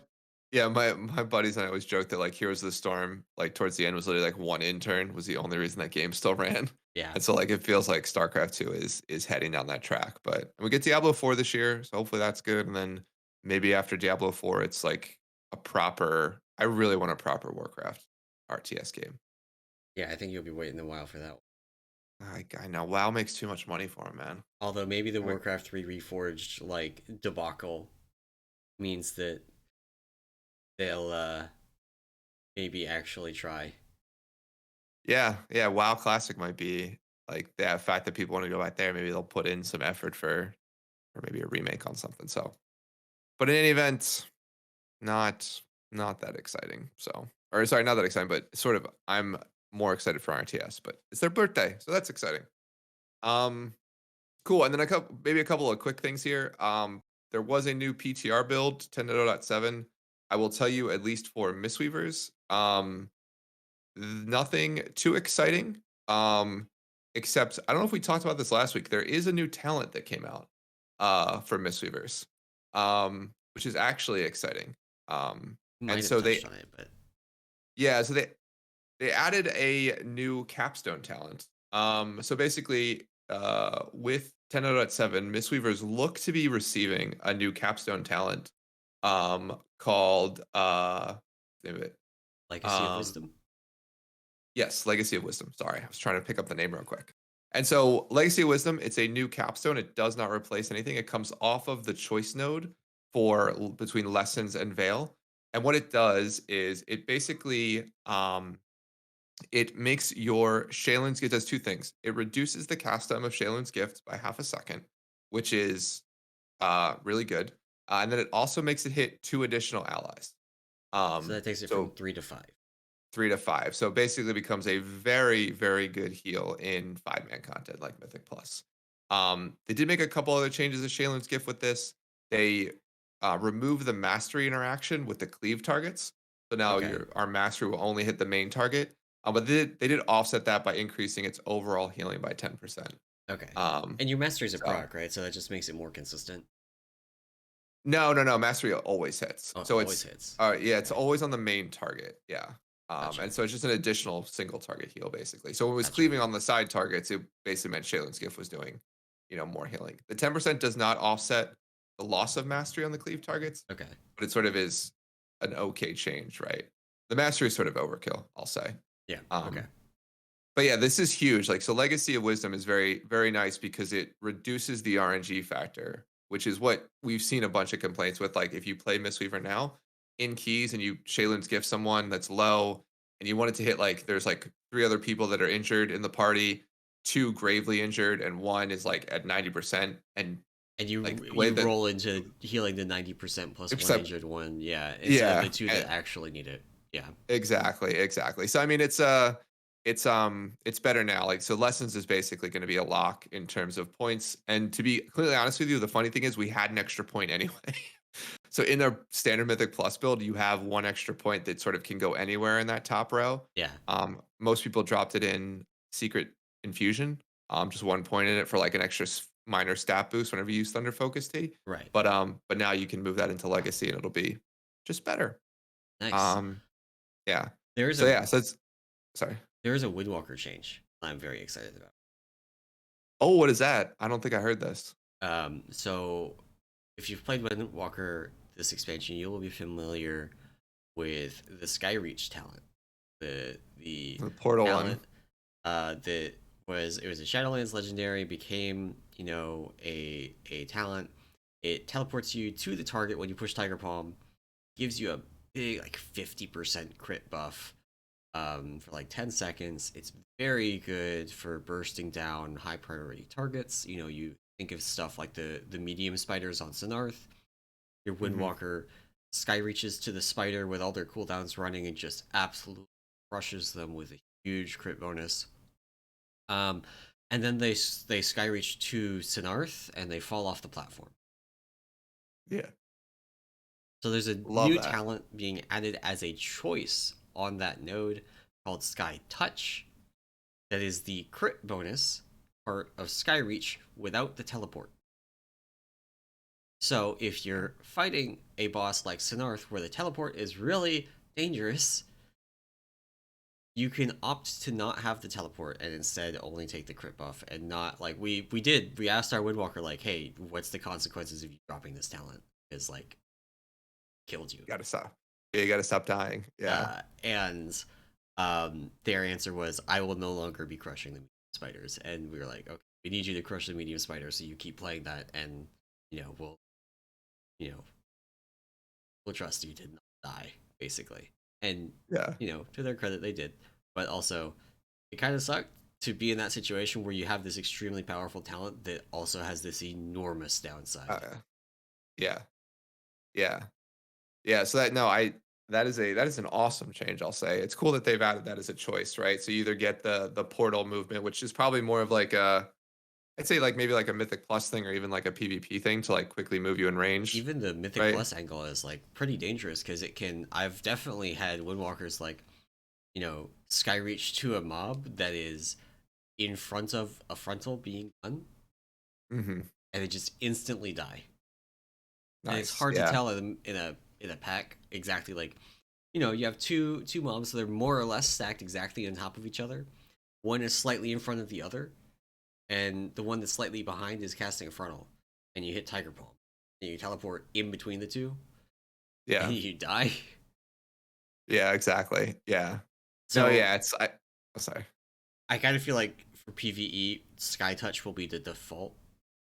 yeah, my buddies and I always joke that like Heroes of the Storm, like towards the end was literally like one intern was the only reason that game still ran. Yeah. And so like it feels like StarCraft 2 is heading down that track. But we get Diablo 4 this year, so hopefully that's good. And then maybe after Diablo 4, it's like a proper I really want a proper Warcraft RTS game. Yeah, I think you'll be waiting a while for that one. I know WoW makes too much money for him, man. Although maybe the I mean, Warcraft 3 Reforged like debacle means that they'll maybe actually try. yeah, yeah, WoW Classic might be like the fact that people want to go back there. Maybe they'll put in some effort for maybe a remake on something. So, but in any event, not not that exciting. So, or sorry, not that exciting, but sort of. I'm more excited for RTS, but it's their birthday, so that's exciting. Um, cool. And then maybe a couple of quick things here. There was a new PTR build 10.0.7. I will tell you at least for Mistweavers. Nothing too exciting. Except I don't know if we talked about this last week. There is a new talent that came out for Mistweavers, which is actually exciting. And Might have so touched on it, but yeah, so they added a new capstone talent. So basically, with 10.7, Mistweavers look to be receiving a new capstone talent, called name of it. Legacy of Um, Wisdom. Yes, Legacy of Wisdom. Sorry, I was trying to pick up the name real quick. And so, Legacy of Wisdom, it's a new capstone. It does not replace anything. It comes off of the choice node for between Lessons and Veil. And what it does is it basically it makes your Shalen's Gift does two things. It reduces the cast time of Shalen's Gift by half a second, which is really good. And then it also makes it hit two additional allies. So that takes it from So 3 to 5. 3 to 5. So basically becomes a very, very good heal in 5-man content like Mythic Plus. They did make a couple other changes to Shalen's Gift with this. They remove the mastery interaction with the cleave targets. So now Okay. our mastery will only hit the main target. But they did offset that by increasing its overall healing by 10%. Okay. Um, And your mastery's a so proc, right? So that just makes it more consistent. no, no, no. Mastery always hits. Oh, it So always it's hits. yeah, it's Okay. always on the main target. Yeah. Gotcha. And so it's just an additional single target heal, basically. So when it was Gotcha. cleaving on the side targets, it basically meant Shalen's Gift was doing, more healing. The 10% does not offset the loss of mastery on the cleave targets, Okay. but it sort of is an okay change, right? The mastery is sort of overkill, I'll say. Yeah. Okay. Um, but yeah, this is huge. Like, so Legacy of Wisdom is very, very nice because it reduces the RNG factor, which is what we've seen a bunch of complaints with. Like, if you play Mistweaver now in keys and you Shalen's Gift someone that's low and you want it to hit, like, there's like three other people that are injured in the party, two gravely injured and one is like at 90%, and And like the way you that roll into healing the 90% plus one except injured one, yeah, instead of the yeah, two that actually need it. Yeah. exactly, exactly. So I mean, it's better now. Like, so lessons is basically going to be a lock in terms of points. And to be completely honest with you, the funny thing is we had an extra point anyway. So in a standard Mythic Plus build, you have one extra point that sort of can go anywhere in that top row. Yeah. Most people dropped it in Secret Infusion, just 1 point in it for like an extra minor stat boost whenever you use Thunder Focus Tea. Right. But now you can move that into Legacy and it'll be just better. Nice. Um, yeah. There is So a yeah, so it's sorry. there is a Windwalker change I'm very excited about. Oh, what is that? I don't think I heard this. So if you've played Windwalker this expansion, you will be familiar with the Skyreach talent. The The Portal one. talent that was it was a Shadowlands legendary, became, a talent. It teleports you to the target when you push Tiger Palm, gives you a big like 50% crit buff for like 10 seconds. It's very good for bursting down high priority targets. You think of stuff like the medium spiders on Sinarth. Your Hmm. Windwalker sky reaches to the spider with all their cooldowns running and just absolutely crushes them with a huge crit bonus. Um, and then they sky reach to Sinarth and they fall off the platform. Yeah, So there's a love new that. talent being added as a choice on that node called Sky Touch. That is the crit bonus part of Skyreach without the teleport. So if you're fighting a boss like Sinarth where the teleport is really dangerous, you can opt to not have the teleport and instead only take the crit buff and not like we asked our Windwalker like, hey, what's the consequences of you dropping this talent? Because like killed you. Gotta stop. Yeah, you gotta stop dying. Yeah, And their answer was, I will no longer be crushing the medium spiders. And we were like, okay, we need you to crush the medium spider, so you keep playing that, and we'll you know we'll trust you to not die, basically. And yeah. to their credit, they did. But also, it kind of sucked to be in that situation where you have this extremely powerful talent that also has this enormous downside. Uh, yeah, yeah, yeah. So that no, I that is an awesome change. I'll say it's cool that they've added that as a choice, right? So you either get the portal movement, which is probably more of like a I'd say like maybe like a Mythic Plus thing or even like a PvP thing to like quickly move you in range, Even the Mythic right? Plus angle is like pretty dangerous because it can. I've definitely had Windwalkers like Skyreach to a mob that is in front of a frontal being done, Hmm. and they just instantly die. And it's Nice. hard to Yeah. tell in a pack exactly like you have two mobs, so they're more or less stacked exactly on top of each other. One is slightly in front of the other, and the one that's slightly behind is casting a frontal, and you hit Tiger Palm, and you teleport in between the two, and Yeah. you die. Yeah. Exactly. Yeah. No. So Yeah. It's I. Oh, sorry. I kind of feel like for PVE, Sky Touch will be the default.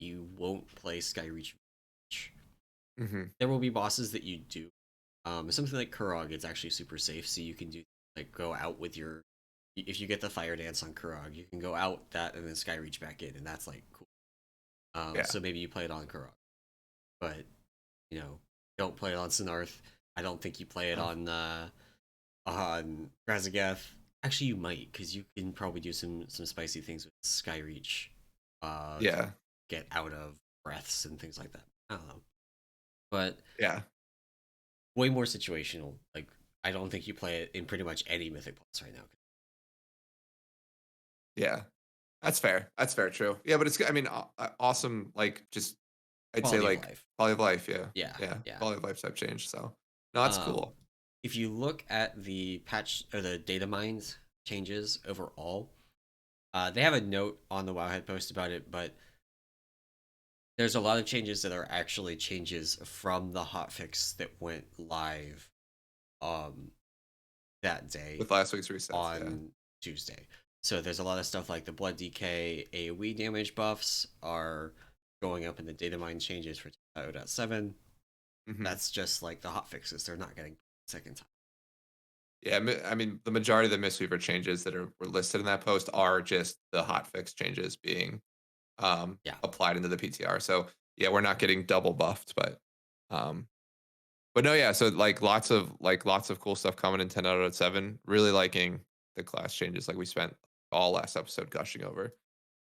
You won't play Sky Reach. Hmm. There will be bosses that you do. Something like Kurog, it's actually super safe, so you can do like go out with your. If you get the Fire Dance on Kurog, you can go out that and then Sky Reach back in, and that's like cool. Yeah. So maybe you play it on Kurog, but you know, don't play it on Sinarth. I don't think you play it Oh, on Raszageth. Actually, you might because you can probably do some spicy things with Skyreach, to yeah. get out of breaths and things like that. I don't know, but Yeah. way more situational. Like I don't think you play it in pretty much any Mythic Plus right now. Yeah. That's fair. That's fair. True. Yeah, but it's I mean, awesome. Like, just I'd say Quality of like life. quality of life. Yeah. Yeah, Yeah. yeah. Quality of life type change. So no, that's Um, cool. if you look at the patch or the data mines changes overall, they have a note on the Wowhead post about it, but there's a lot of changes that are actually changes from the hotfix that went live um that day With last week's resets. Yeah. on Tuesday. So there's a lot of stuff like the blood DK AoE damage buffs are going up in the data mine changes for 0.7. Hmm. That's just like the hotfixes. They're not getting second time. Yeah, I mean, the majority of the Mistweaver changes that were listed in that post are just the hotfix changes being Yeah. applied into the PTR. So yeah, we're not getting double buffed, um, but no, yeah. So lots of cool stuff coming in 10.7. Really liking the class changes. Like we spent all last episode gushing over.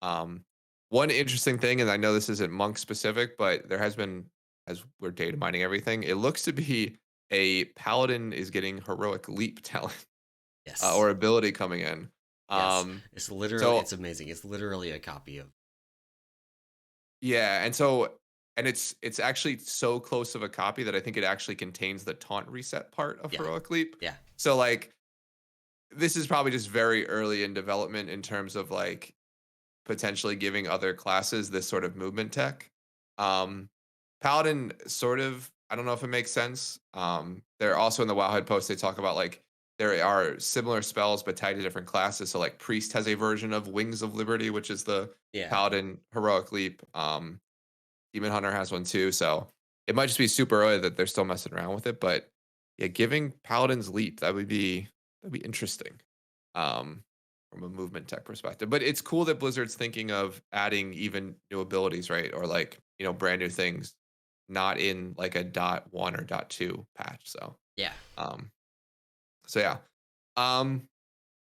Um, One interesting thing, and I know this isn't monk specific, but there has been, as we're data mining everything, it looks to be a paladin is getting heroic leap talent Yes. or ability coming in. Yes. Um, It's literally, so it's amazing. It's literally a copy of. yeah, and it's actually so close of a copy that I think it actually contains the taunt reset part of Yeah. heroic leap. Yeah. So like this is probably just very early in development in terms of like potentially giving other classes this sort of movement tech. Um, Paladin sort of, I don't know if it makes sense. They're also in the Wowhead post, they talk about like there are similar spells but tied to different classes. So like Priest has a version of Wings of Liberty, which is the Yeah. Paladin heroic leap. Demon Hunter has one too. So it might just be super early that they're still messing around with it. But yeah, giving Paladin's leap, that'd be interesting. Um, from a movement tech perspective. But it's cool that Blizzard's thinking of adding even new abilities, right? Or like, brand new things, not in like a dot one or dot two patch. Yeah. Um, so yeah. Um,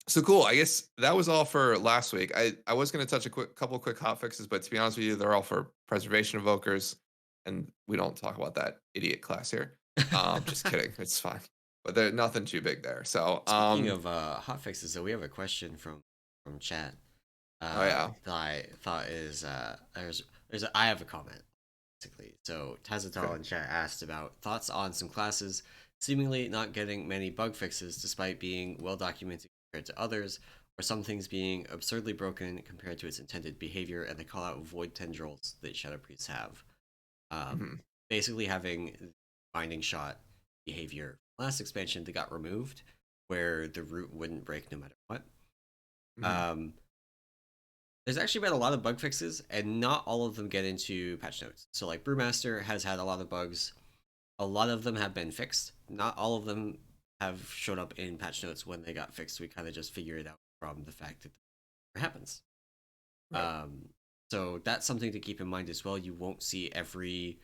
so cool. I guess that was all for last week. I was gonna touch a couple quick hot fixes, but to be honest with you, they're all for preservation evokers, and we don't talk about that idiot class here. Just kidding. It's fine. But there's nothing too big there. So Speaking of hotfixes, so we have a question from chat. oh yeah. That I thought is I have a comment basically. So Okay. Tazatal in chat asked about thoughts on some classes seemingly not getting many bug fixes despite being well documented compared to others, or some things being absurdly broken compared to its intended behavior, and they call out void tendrils that shadow priests have. Um, Mhm. Basically having binding shot behavior last expansion that got removed, where the root wouldn't break no matter what. Mhm. Um, there's actually been a lot of bug fixes, and not all of them get into patch notes. So, like Brewmaster has had a lot of bugs. A lot of them have been fixed. Not all of them have showed up in patch notes when they got fixed. We kind of just figure it out from the fact that it happens. Right. Um, so that's something to keep in mind as well. You won't see every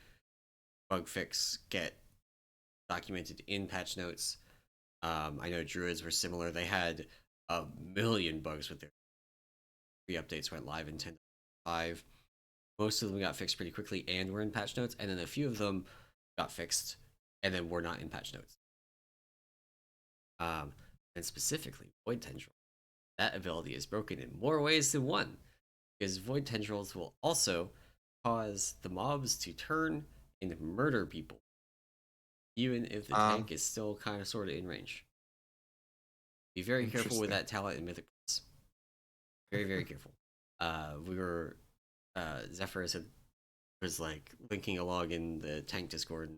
bug fix get documented in patch notes. I know Druids were similar. They had a million bugs with their updates went live in 10.5. Most of them got fixed pretty quickly and were in patch notes, and then a few of them got fixed and then were not in patch notes. Um, and specifically, Void Tendril. That ability is broken in more ways than one, because Void Tendrils will also cause the mobs to turn and murder people, even if the Um, tank is still kind of sort of in range. Be very careful with Interesting. that talent in Mythic Plus. Very, very careful. We were Zephyr said was like linking a log in the tank Discord.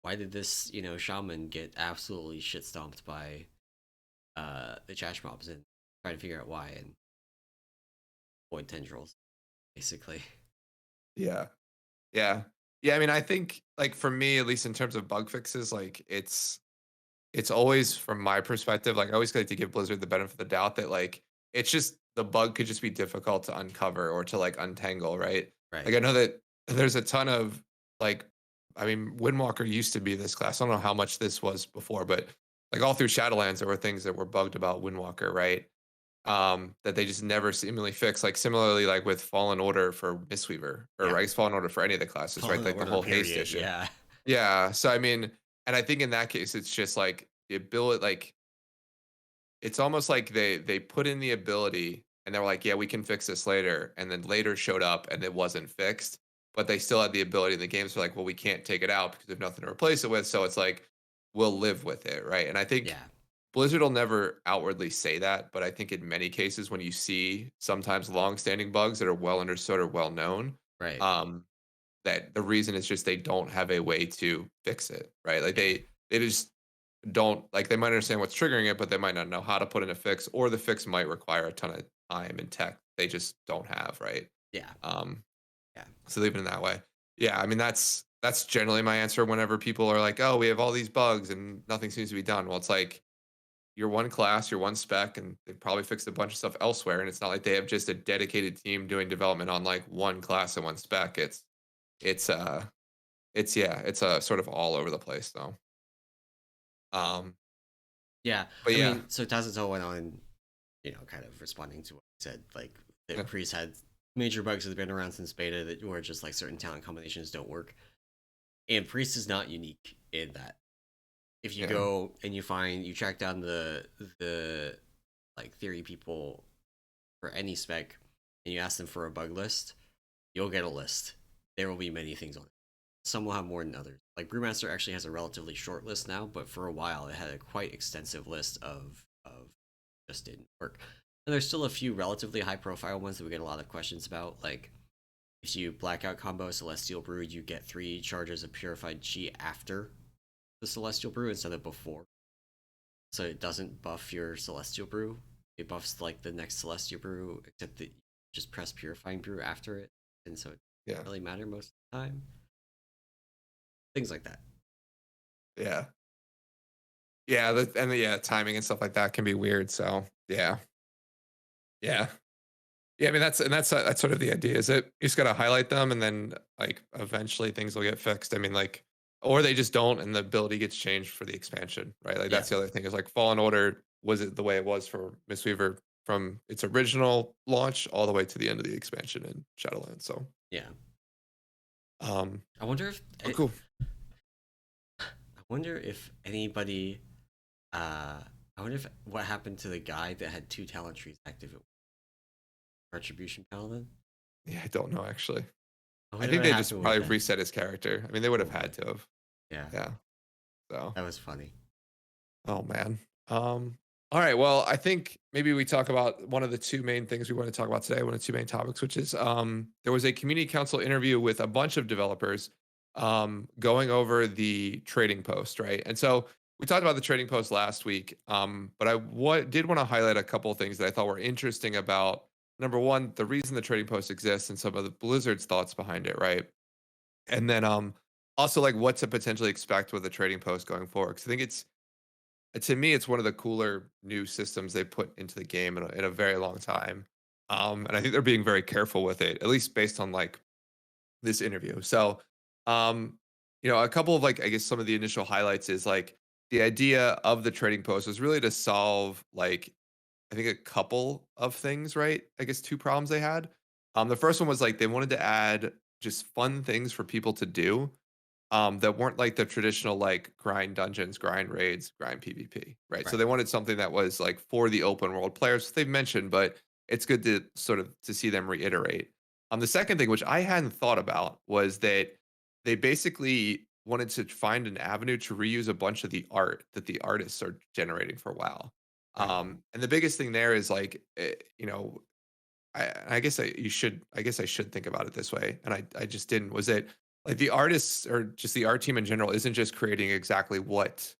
Why did this, shaman get absolutely shit stomped by the trash mobs, and try to figure out why, and void tendrils, basically. Yeah. Yeah. Yeah, I mean, I think like for me, at least in terms of bug fixes, like it's always from my perspective, like I always like to give Blizzard the benefit of the doubt that like it's just the bug could just be difficult to uncover or to like untangle, right? Right. Like I know that there's a ton of like I mean, Windwalker used to be this class. I don't know how much this was before, but like all through Shadowlands, there were things that were bugged about Windwalker, right? That they just never seemingly fix. Like similarly, like with Fallen Order for Mistweaver, or Yeah. I guess Fallen Order for any of the classes, right? Fallen Like the Order, whole haste period. issue. Yeah. Yeah. So I mean, and I think in that case, it's just like the ability, like it's almost like they put in the ability and they were like, yeah, we can fix this later, and then later showed up and it wasn't fixed, but they still had the ability in the games. So like, well, we can't take it out because there's nothing to replace it with. So it's like we'll live with it, right? And I think Yeah. Blizzard will never outwardly say that, but I think in many cases when you see sometimes long-standing bugs that are well understood or well known, Right. um, that the reason is just they don't have a way to fix it, right? Like Yeah. they just don't like they might understand what's triggering it, but they might not know how to put in a fix, or the fix might require a ton of time and tech they just don't have, right? Yeah. Um, Yeah. so leave it in that way. Yeah, I mean that's generally my answer whenever people are like, "Oh, we have all these bugs and nothing seems to be done." Well, it's like you're one class, you're one spec, and they probably fixed a bunch of stuff elsewhere. And it's not like they have just a dedicated team doing development on like one class and one spec. It's yeah, it's sort of all over the place though. Um, Yeah, but I yeah, mean, so Tazuto went on, kind of responding to what he said, like the yeah, priest had major bugs that have been around since beta that were just like certain talent combinations don't work, and priest is not unique in that. If you yeah, go and you track down the like theory people for any spec, and you ask them for a bug list, you'll get a list. There will be many things on it. Some will have more than others. Like Brewmaster actually has a relatively short list now, but for a while it had a quite extensive list of just didn't work. And there's still a few relatively high profile ones that we get a lot of questions about. Like if you blackout combo Celestial Brew, you get 3 charges of purified chi after the Celestial Brew instead of before. So it doesn't buff your Celestial Brew. It buffs like the next Celestial Brew, except that you just press Purifying Brew after it, and so it yeah, doesn't really matter most of the time. Things like that. yeah, yeah. Yeah, timing and stuff like that can be weird. So yeah, yeah. Yeah, I mean that's sort of the idea. Is it you just gotta highlight them and then like eventually things will get fixed. I mean, like, or they just don't and the ability gets changed for the expansion, right? Like Yeah, that's the other thing is like Fallen Order was it the way it was for Mistweaver from its original launch all the way to the end of the expansion in Shadowlands. So yeah. um I wonder if but cool. I wonder if anybody. I wonder if what happened to the guy that had 2 talent trees active at Retribution Paladin. Yeah, I don't know actually. I I wonder think what they just happened with probably that. reset his character. I mean they would have had Probably. to have. Yeah, Yeah. So that was funny. oh man. All right. Well, I think maybe we talk about one of the two main things we want to talk about today. One of the two main topics, which is there was a community council interview with a bunch of developers going over the trading post, right? And so we talked about the trading post last week, but did want to highlight a couple of things that I thought were interesting about number one, the reason the trading post exists and some of the Blizzard's thoughts behind it, right? And then also like what to potentially expect with the trading post going forward. Because I think it's to me, it's one of the cooler new systems they put into the game in a very long time. And I think they're being very careful with it, at least based on like this interview. So, um, a couple of like, I guess some of the initial highlights is like the idea of the trading post was really to solve like, I think a couple of things, right? I guess two problems they had. The first one was like they wanted to add just fun things for people to do that weren't like the traditional like grind dungeons, grind raids, grind PvP, right? So Right. they wanted something that was like for the open world players. They've mentioned, but it's good to sort of to see them reiterate. The second thing, which I hadn't thought about, was that they basically wanted to find an avenue to reuse a bunch of the art that the artists are generating for WoW. Right. And the biggest thing there is like, I guess I guess I should think about it this way, and I just didn't. Was it like the artists or just the art team in general isn't just creating exactly what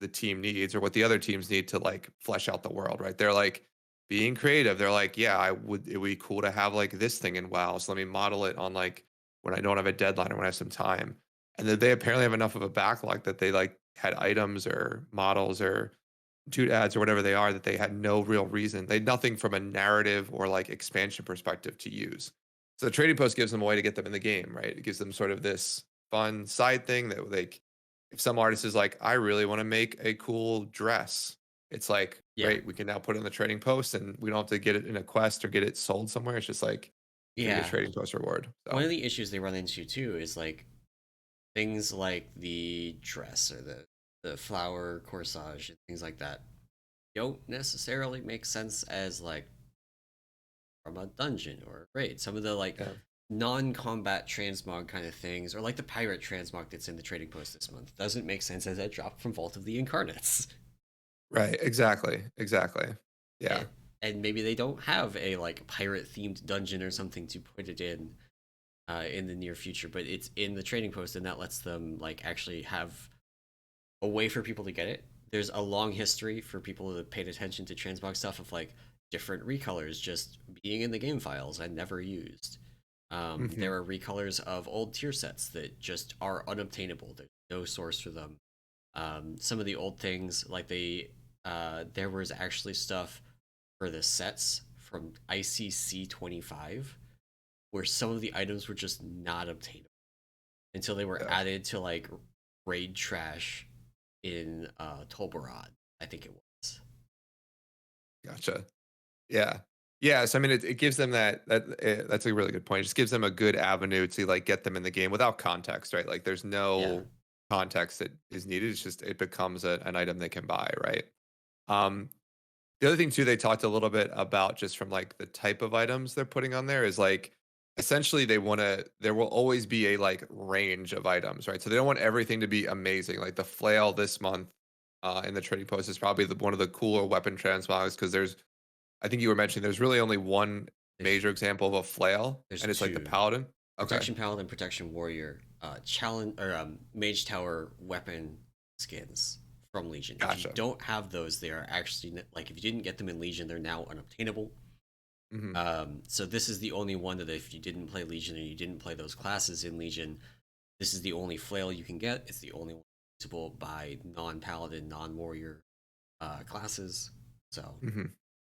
the team needs or what the other teams need to like flesh out the world, right? They're like being creative. They're like, yeah, it would be cool to have like this thing in WoW. So let me model it on like when I don't have a deadline or when I have some time. And then they apparently have enough of a backlog that they like had items or models or dude ads or whatever they are that they had no real reason. They had nothing from a narrative or like expansion perspective to use. So the trading post gives them a way to get them in the game, right? It gives them sort of this fun side thing that like if some artist is like, I really want to make a cool dress, it's like, Yeah. great, we can now put it in the trading post and we don't have to get it in a quest or get it sold somewhere. It's just like give me a Yeah. trading post reward. One So of the issues they run into too is like things like the dress or the flower corsage and things like that don't necessarily make sense as like from a dungeon or a raid. Some of the like yeah. non-combat transmog kind of things, or like the pirate transmog that's in the trading post this month, doesn't make sense as a drop from Vault of the Incarnates. Right. Exactly. Exactly. Yeah. And, and maybe they don't have a like pirate themed dungeon or something to put it in the near future, but it's in the trading post, and that lets them like actually have a way for people to get it. There's a long history for people that paid attention to transmog stuff of like different recolors just being in the game files and never used. Hmm. There are recolors of old tier sets that just are unobtainable. There's no source for them. Some of the old things, like they there was actually stuff for the sets from ICC 25 where some of the items were just not obtainable until they were Yeah, added to like raid trash in Tolbarad, I think it was. gotcha. Yeah. Yeah, so I mean, it gives them that's a really good point. It just gives them a good avenue to like get them in the game without context, right? Like there's Yeah, no context that is needed. It's just it becomes an item they can buy, right? Um, the other thing too, they talked a little bit about just from like the type of items they're putting on there is like essentially they want to there will always be a like range of items, right? So they don't want everything to be amazing. Like the flail this month in the trading post is probably one of the cooler weapon transmogs because there's I think you were mentioning there's really only one there's major example of a flail, there's and it's like the two: paladin. Okay, protection paladin, protection warrior, challenge or mage tower weapon skins from Legion. If you gotcha. don't have those, they are actually like if you didn't get them in Legion, they're now unobtainable. Hmm. So this is the only one that if you didn't play Legion or you didn't play those classes in Legion, this is the only flail you can get. It's the only one usable by non-paladin, non-warrior classes. So Hmm.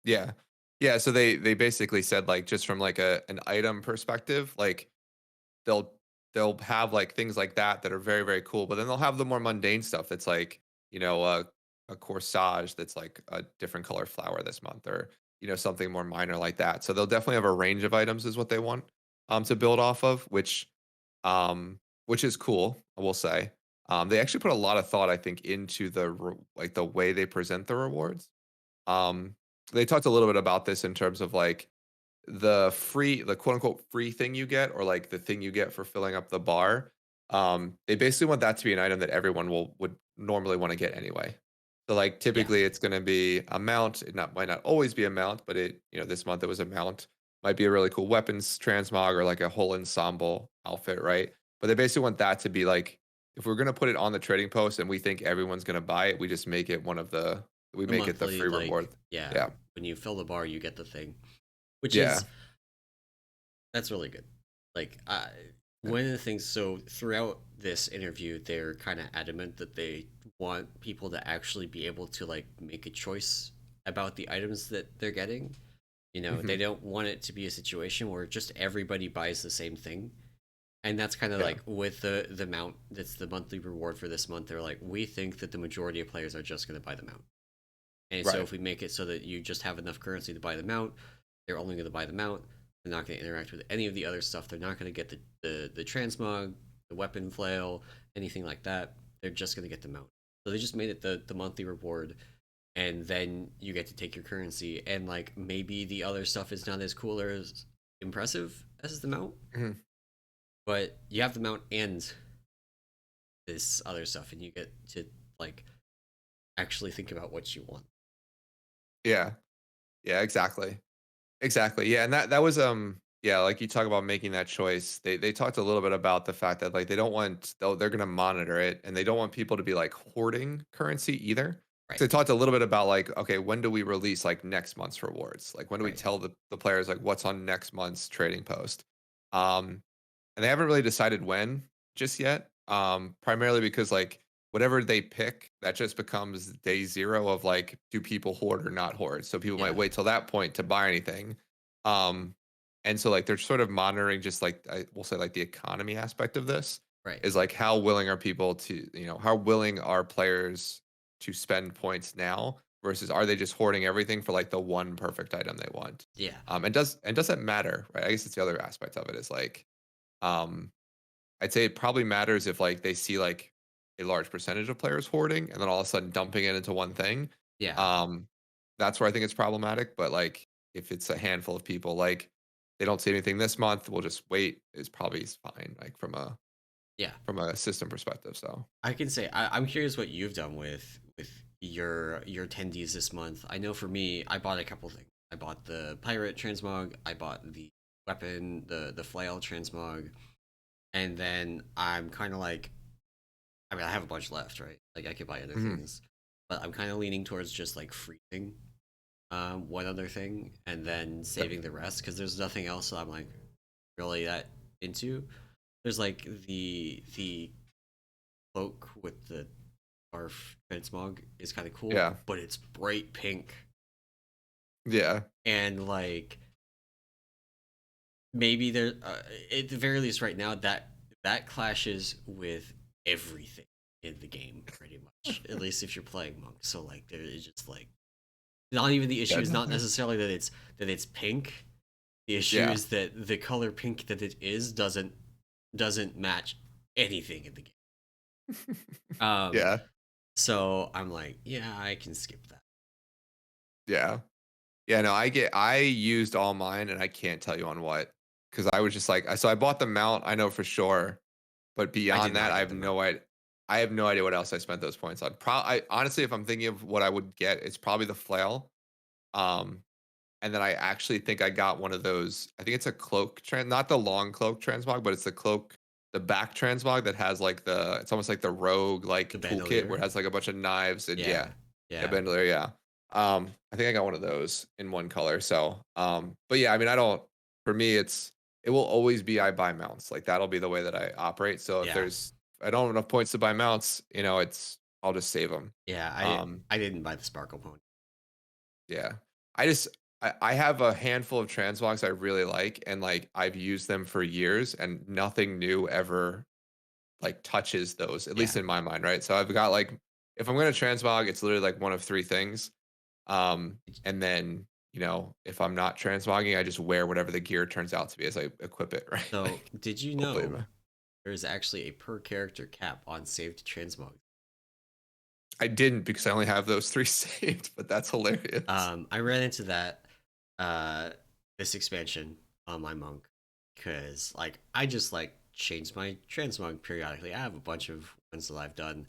Yeah, yeah. So they basically said like just from like an item perspective, like they'll they'll have like things like that are very very cool, but then they'll have the more mundane stuff that's like a corsage that's like a different color flower this month or something more minor like that. So they'll definitely have a range of items is what they want to build off of, which is cool. I will say they actually put a lot of thought I think into like the way they present the rewards. Um, they talked a little bit about this in terms of like the quote unquote free thing you get or like the thing you get for filling up the bar. They basically want that to be an item that everyone would normally want to get anyway. So like yeah, typically it's going to be a mount. It might not always be a mount, but this month it was a mount. Might be a really cool weapons transmog or like a whole ensemble outfit, right? But they basically want that to be like if we're going to put it on the trading post and we think everyone's going to buy it, we just make it we the make it the monthly free reward. like yeah, Yeah. when you fill the bar, you get the thing, which Yeah. is that's really good. Like Yeah. one of the things, so throughout this interview, they're kind of adamant that they want people to actually be able to like make a choice about the items that they're getting. They Hmm. don't want it to be a situation where just everybody buys the same thing. And that's kind of Yeah. like with the mount that's the monthly reward for this month. They're like, we think that the majority of players are just going to buy the mount. And so Right. if we make it so that you just have enough currency to buy the mount, they're only going to buy the mount. They're not going to interact with any of the other stuff. They're not going to get the transmog, the weapon flail, anything like that. They're just going to get the mount. So they just made it the monthly reward, and then you get to take your currency. And like maybe the other stuff is not as cool or as impressive as the mount, Mhm. but you have the mount and this other stuff, and you get to like actually think about what you want. Yeah. Yeah, exactly. Exactly. Yeah, and that was yeah, like you talk about making that choice. They talked a little bit about the fact that like they don't want they're going to monitor it and they don't want people to be like hoarding currency either. Right, So they talked a little bit about like okay, when do we release like next month's rewards? Like when do we right. tell the players like what's on next month's trading post? Um and they haven't really decided when just yet. Primarily because like whatever they pick, that just becomes day zero of like, do people hoard or not hoard? So people might Yeah, wait till that point to buy anything. Um, and so like they're sort of monitoring just like I will say like the economy aspect of this right. is like how willing are people to, how willing are players to spend points now versus are they just hoarding everything for like the one perfect item they want? Yeah. And does that matter? Right. I guess it's the other aspect of it is like um I'd say it probably matters if like they see like a large percentage of players hoarding and then all of a sudden dumping it into one thing. Yeah. Um, that's where I think it's problematic. But like if it's a handful of people, like they don't see anything this month, we'll just wait. Is probably fine, like Yeah. from a system perspective. So I can say I'm curious what you've done with your attendees this month. I know for me, I bought a couple things. I bought the pirate transmog. I bought the weapon, the flail transmog, and then I'm kind of like, I mean, I have a bunch left, right? Like I could buy other mhm, things, but I'm kind of leaning towards just like freezing one other thing and then yep, saving the rest because there's nothing else that I'm like really that into. There's like the cloak with the Scarf Transmog is kind of cool, Yeah. but it's bright pink. Yeah. And like maybe there, at the very least, right now that clashes with everything in the game pretty much. At least if you're playing monk. So like there is just like not even the issue Yeah. is not Nothing. necessarily that it's pink. The issue Yeah. is that the color pink that it is doesn't match anything in the game. Um, Yeah. so I'm like, yeah, I can skip that. Yeah. Yeah, no, I used all mine and I can't tell you on what because I was just like so I bought the mount, I know for sure, but I did beyond that, not get them out. I have no idea what else I spent those points on. I honestly, if I'm thinking of what I would get, it's probably the flail. Um, and then I actually think I got one of those. I think it's a cloak not the long cloak transmog, but it's the cloak, the back transmog that has like it's almost like the rogue The like toolkit where bandolier, it has like a bunch of knives and yeah, yeah, yeah, bandolier, yeah. I think I got one of those in one color. So, but yeah, I mean, I don't. For me, it will always be I buy mounts. Like that'll be the way that I operate. So yeah, if I don't have enough points to buy mounts, I'll just save them. yeah. Um, I didn't buy the sparkle pony. yeah. I just I have a handful of transmogs I really like and like I've used them for years and nothing new ever like touches those, at Yeah. least in my mind, right? So I've got like if I'm gonna transmog, it's literally like one of three things. And then, if I'm not transmogging, I just wear whatever the gear turns out to be as I equip it, right? So Like did you hopefully. know there's actually a per character cap on saved transmog? I didn't because I only have those three saved, but that's hilarious. I ran into that uh this expansion on my monk because like I just like change my transmog periodically. I have a bunch of ones that I've done.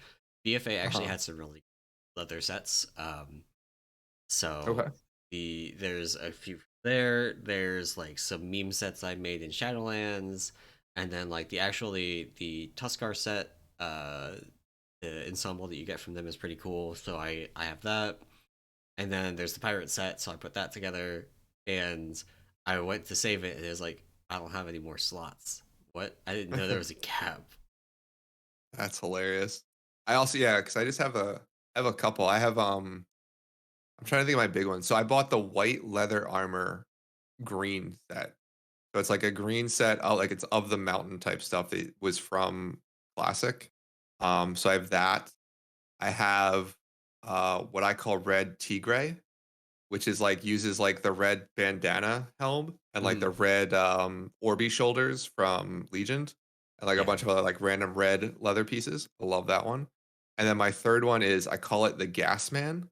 BFA actually Uh-huh. had some really leather sets. So Okay. there's a few there. There's like some meme sets I made in Shadowlands, and then like the Tuskar set, the ensemble that you get from them is pretty cool. So I have that, and then there's the pirate set. So I put that together, and I went to save it, and it was like I don't have any more slots. What? I didn't know there was a cap. That's hilarious. I also because I just have a couple. I'm trying to think of my big one. So I bought the white leather armor green set. So it's like a green set. Oh, like it's of the mountain type stuff that was from Classic. So I have that. I have what I call red tigre, which is like uses like the red bandana helm and like the Mm, red Orby shoulders from Legion and like a yeah. bunch of other like random red leather pieces. I love that one. And then my third one is I call it the Gas Man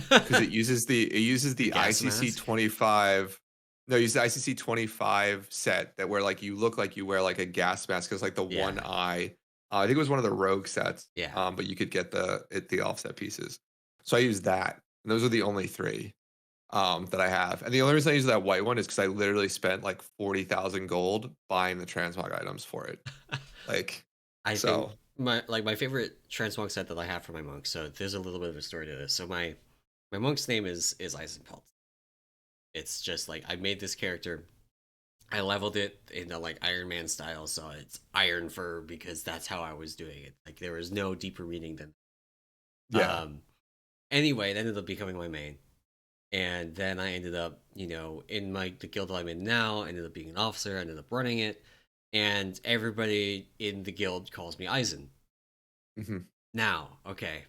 because it uses The the gas ICC mask. 25. No, use the ICC 25 set that where like you look like you wear like a gas mask because like the one Yeah. eye. I think it was one of the rogue sets, Yeah. but you could get the offset pieces. So I use that. And those are the only three that I have. And the only reason I use that white one is because I literally spent like 40,000 gold buying the transmog items for it. Like, I think so my favorite transmog set that I have for my monk. So there's a little bit of a story to this. So my monk's name is Eisenpelt. It's just like I made this character. I leveled it in a like Iron Man style, so it's iron fur because that's how I was doing it. Like there was no deeper meaning than yeah. um anyway, it ended up becoming my main. And then I ended up, in the guild that I'm in now, I ended up being an officer, I ended up running it, and everybody in the guild calls me Eisen. Hmm. Now, okay,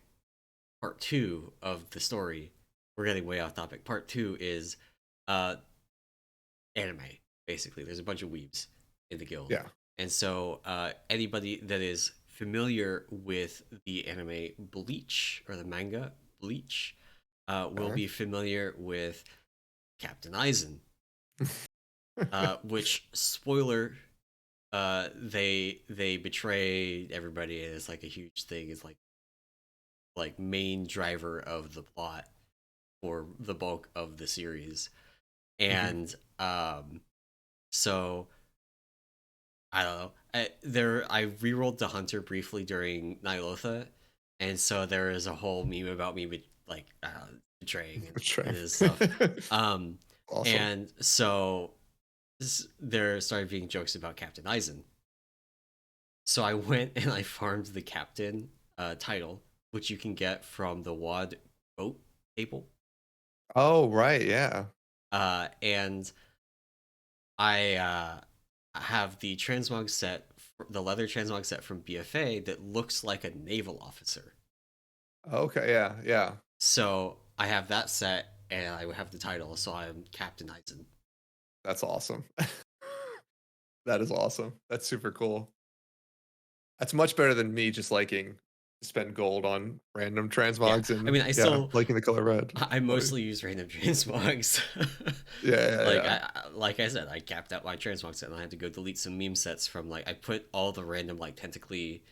part two of the story. We're getting way off topic. Part two is uh anime. Basically, there's a bunch of weebs in the guild, Yeah. and so anybody that is familiar with the anime Bleach or the manga Bleach will Okay. be familiar with Captain Eisen, which spoiler. They betray everybody, and it's like a huge thing. It's like main driver of the plot for the bulk of the series. Hmm. And so I don't know. I rerolled the hunter briefly during Nilotha, and so there is a whole meme about me like betraying and this stuff. Um, Awesome. and so there started being jokes about Captain Eisen. So I went and I farmed the captain title which you can get from the WAD boat table. Oh, right, yeah. And I have the transmog set, the leather transmog set from BFA that looks like a naval officer. Okay, yeah, yeah. So I have that set, and I have the title, so I'm Captain Eisen. That's awesome. That is awesome. That's super cool. That's much better than me just liking to spend gold on random Yeah, transmogs I and mean, I yeah, still liking the color red. I Funny. mostly use random transmogs. Yeah, yeah, Like yeah. like I said, I capped out my transmog set, and I had to go delete some meme sets from like I put all the random like tentacly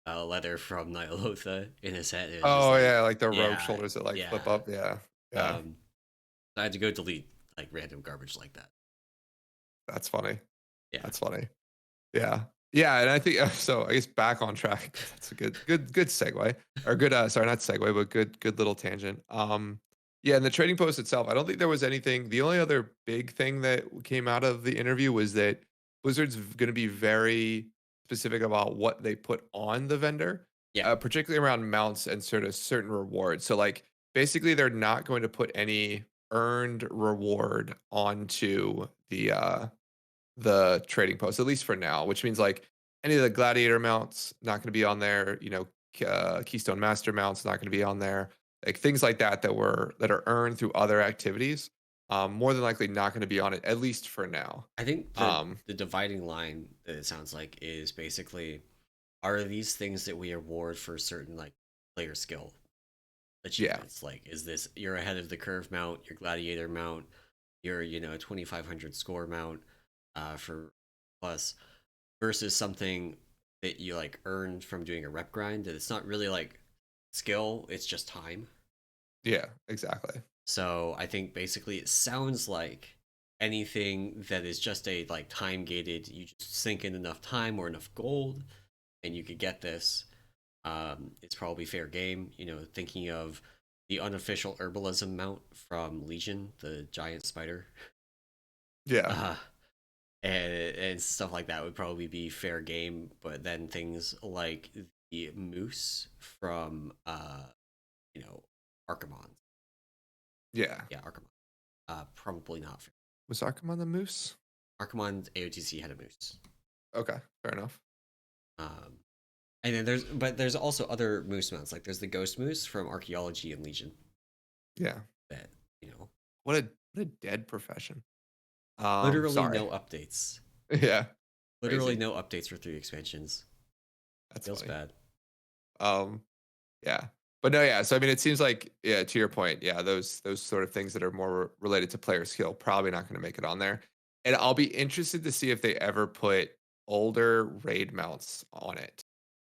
leather from Nyalotha in a set. And it was just Oh like, yeah, like the rogue yeah, shoulders that like flip yeah. up. Yeah, yeah. Um, I had to go delete like random garbage like that. That's funny. Yeah, That's funny. Yeah. Yeah, and I think so I guess back on track. That's a good segue. Or good sorry, not segue, but good little tangent. Yeah, and the trading post itself, I don't think there was anything. The only other big thing that came out of the interview was that Blizzard's going to be very specific about what they put on the vendor, yeah. particularly around mounts and sort of certain rewards. So like basically they're not going to put any earned reward onto the trading post, at least for now, which means like any of the gladiator mounts not going to be on there. Keystone Master mounts not going to be on there. Like things like that that are earned through other activities. More than likely not going to be on it, at least for now. I think Um, the dividing line that it sounds like is basically, are these things that we award for certain like player skill yeah, achievements? Like, is this you're ahead of the curve mount, your gladiator mount, your 2500 score mount for plus, versus something that you like earned from doing a rep grind that it's not really like skill, it's just time. yeah, exactly. So I think basically it sounds like anything that is just a like time gated, you just sink in enough time or enough gold and you could get this. It's probably fair game. Thinking of the unofficial herbalism mount from Legion, the giant spider, Yeah, uh, and stuff like that would probably be fair game. But then things like the moose from you know, Archimon, yeah. yeah, Archimon, probably not fair. Was Arkham the moose? Archimon's AOTC had a moose. Okay, fair enough. Um, and then there's also other moose mounts. Like there's the ghost moose from Archaeology and Legion Yeah. that you know What a dead profession. literally Sorry. no updates. Yeah, Literally crazy. no updates for 3 expansions. That's Feels funny. bad. Um, Yeah. But no, yeah. So I mean, it seems like, yeah, to your point, yeah, those sort of things that are more related to player skill probably not going to make it on there. And I'll be interested to see if they ever put older raid mounts on it.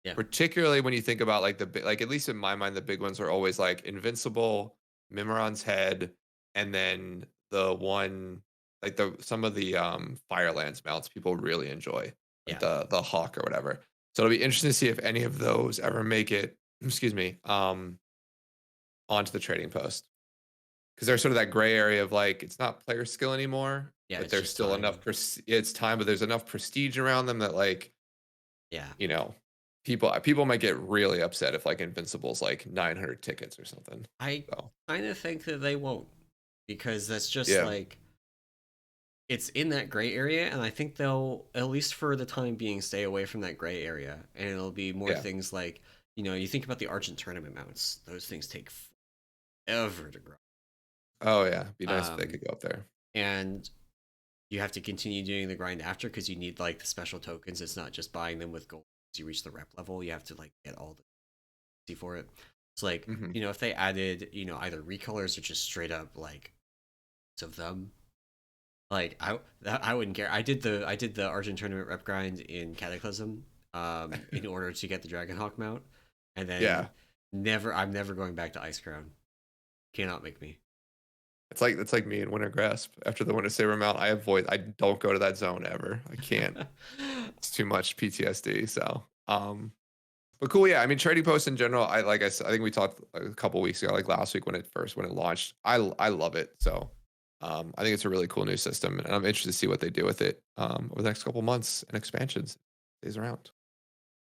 Yeah, Particularly when you think about like like at least in my mind, the big ones are always like Invincible, Mimiron's Head, and then the one like the some of the Firelands mounts people really enjoy, like yeah. the Hawk or whatever. So it'll be interesting to see if any of those ever make it, excuse me, onto the trading post. Because there's sort of that gray area of like it's not player skill anymore, Yeah, but it's there's just still enough time. it's time, but there's enough prestige around them that like Yeah. you know, people might get really upset if like Invincible's like 900 tickets or something. I So kind of think that they won't, because that's just yeah, like it's in that gray area, and I think they'll, at least for the time being, stay away from that gray area, and it'll be more yeah. things like, you think about the Argent tournament mounts; those things take forever to grow. Oh yeah, be nice if they Um, could go up there. and you have to continue doing the grind after because you need like the special tokens. It's not just buying them with gold. As you reach the rep level, you have to like get all the C for it. It's like, Hmm. if they added, either recolors or just straight up like of them. Like I wouldn't care. I did the Argent tournament rep grind in Cataclysm, in order to get the Dragonhawk mount, and then Yeah, I'm never going back to Ice Crown. Cannot make me. it's like me in Winter Grasp. After the Winter Saber mount, I don't go to that zone ever. I can't. It's too much PTSD. So but cool, yeah. I mean, trading posts in general. I said, I think we talked like, a couple weeks ago, like last week when it launched. I love it. So, I think it's a really cool new system, and I'm interested to see what they do with it over the next couple months and expansions. Stays around.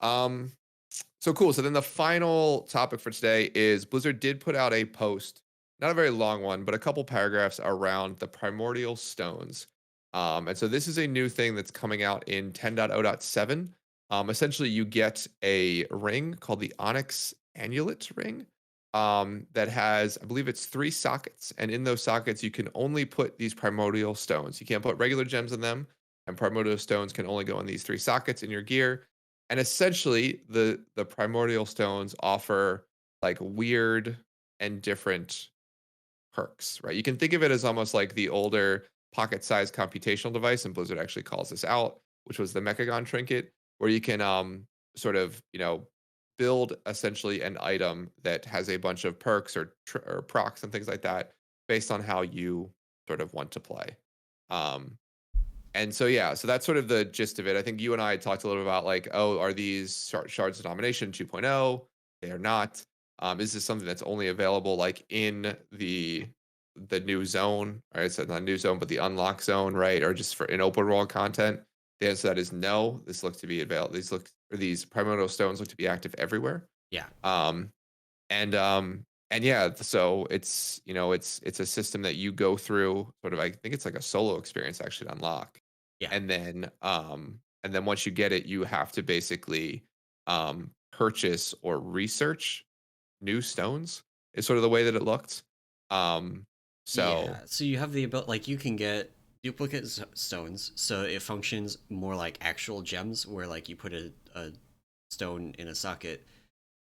Um, So cool. So then the final topic for today is Blizzard did put out a post, not a very long one, but a couple paragraphs around the Primordial Stones. And so this is a new thing that's coming out in 10.0.7. Essentially, you get a ring called the Onyx Amulet ring that has, I believe it's 3 sockets. And in those sockets, you can only put these Primordial Stones. You can't put regular gems in them. And Primordial Stones can only go in these 3 sockets in your gear, and essentially the primordial stones offer like weird and different perks, right? You can think of it as almost like the older pocket-sized computational device, and Blizzard actually calls this out, which was the Mechagon trinket, where you can sort of, build essentially an item that has a bunch of perks or procs and things like that based on how you sort of want to play. Um, and so, yeah, so that's sort of the gist of it. I think you and I had talked a little about like, oh, are these shards of domination 2.0? They are not. Is this something that's only available like in the new zone, right? So not new zone, but the unlock zone, right? Or just for in open world content? The answer to that is no. This looks to be available. These primordial stones look to be active everywhere. Yeah, Um, and yeah, so it's a system that you go through sort of, I think it's like a solo experience actually to unlock. yeah, And then once you get it, you have to basically purchase or research new stones is sort of the way that it looked. Um yeah. so So you have the ability, like you can get duplicate stones, so it functions more like actual gems, where like you put a stone in a socket,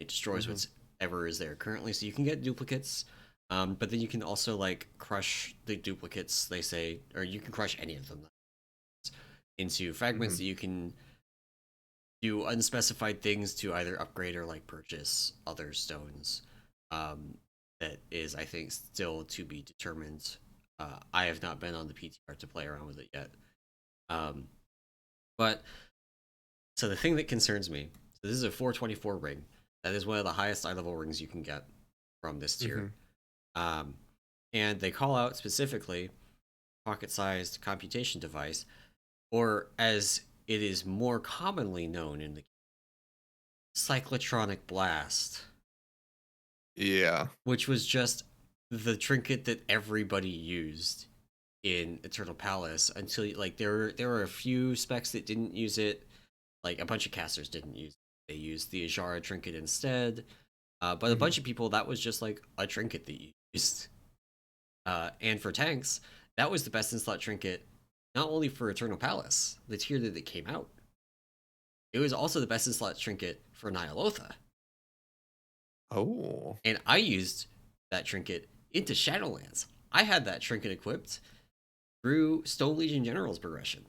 it destroys mhm, whatever is there currently. So you can get duplicates, but then you can also like crush the duplicates. They say, or you can crush any of them into fragments mhm. that you can do unspecified things to either upgrade or like purchase other stones. Um, that is, I think, still to be determined. I have not been on the PTR to play around with it yet. Um, but so the thing that concerns me, so this is a 424 ring. That is one of the highest eye level rings you can get from this tier. Mhm. Um, and they call out specifically pocket sized computation device, or as it is more commonly known in the cyclotronic blast, Yeah. which was just the trinket that everybody used in Eternal Palace until like there were a few specs that didn't use it, like a bunch of casters didn't use it. They used the Ajara trinket instead. But a Mhm. bunch of people, that was just like a trinket that you used. And for tanks, that was the best in slot trinket, not only for Eternal Palace, the tier that it came out, it was also the best in slot trinket for Nyalotha. Oh, And I used that trinket into Shadowlands. I had that trinket equipped through Stone Legion General's progression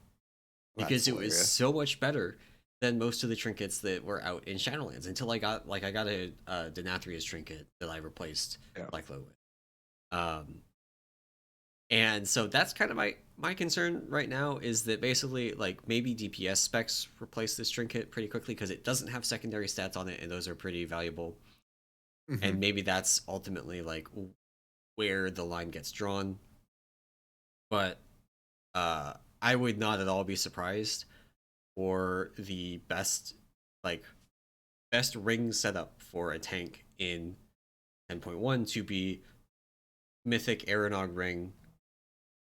that's because it was hilarious. so much better than most of the trinkets that were out in Shadowlands until I got a Denathria's trinket that I replaced Yeah. Cyclo with. Um, and so that's kind of my concern right now is that basically like maybe DPS specs replace this trinket pretty quickly because it doesn't have secondary stats on it and those are pretty valuable. And Mhm. maybe that's ultimately like where the line gets drawn. But uh, I would not at all be surprised for the like best ring setup for a tank in 10.1 to be Mythic Aeronog ring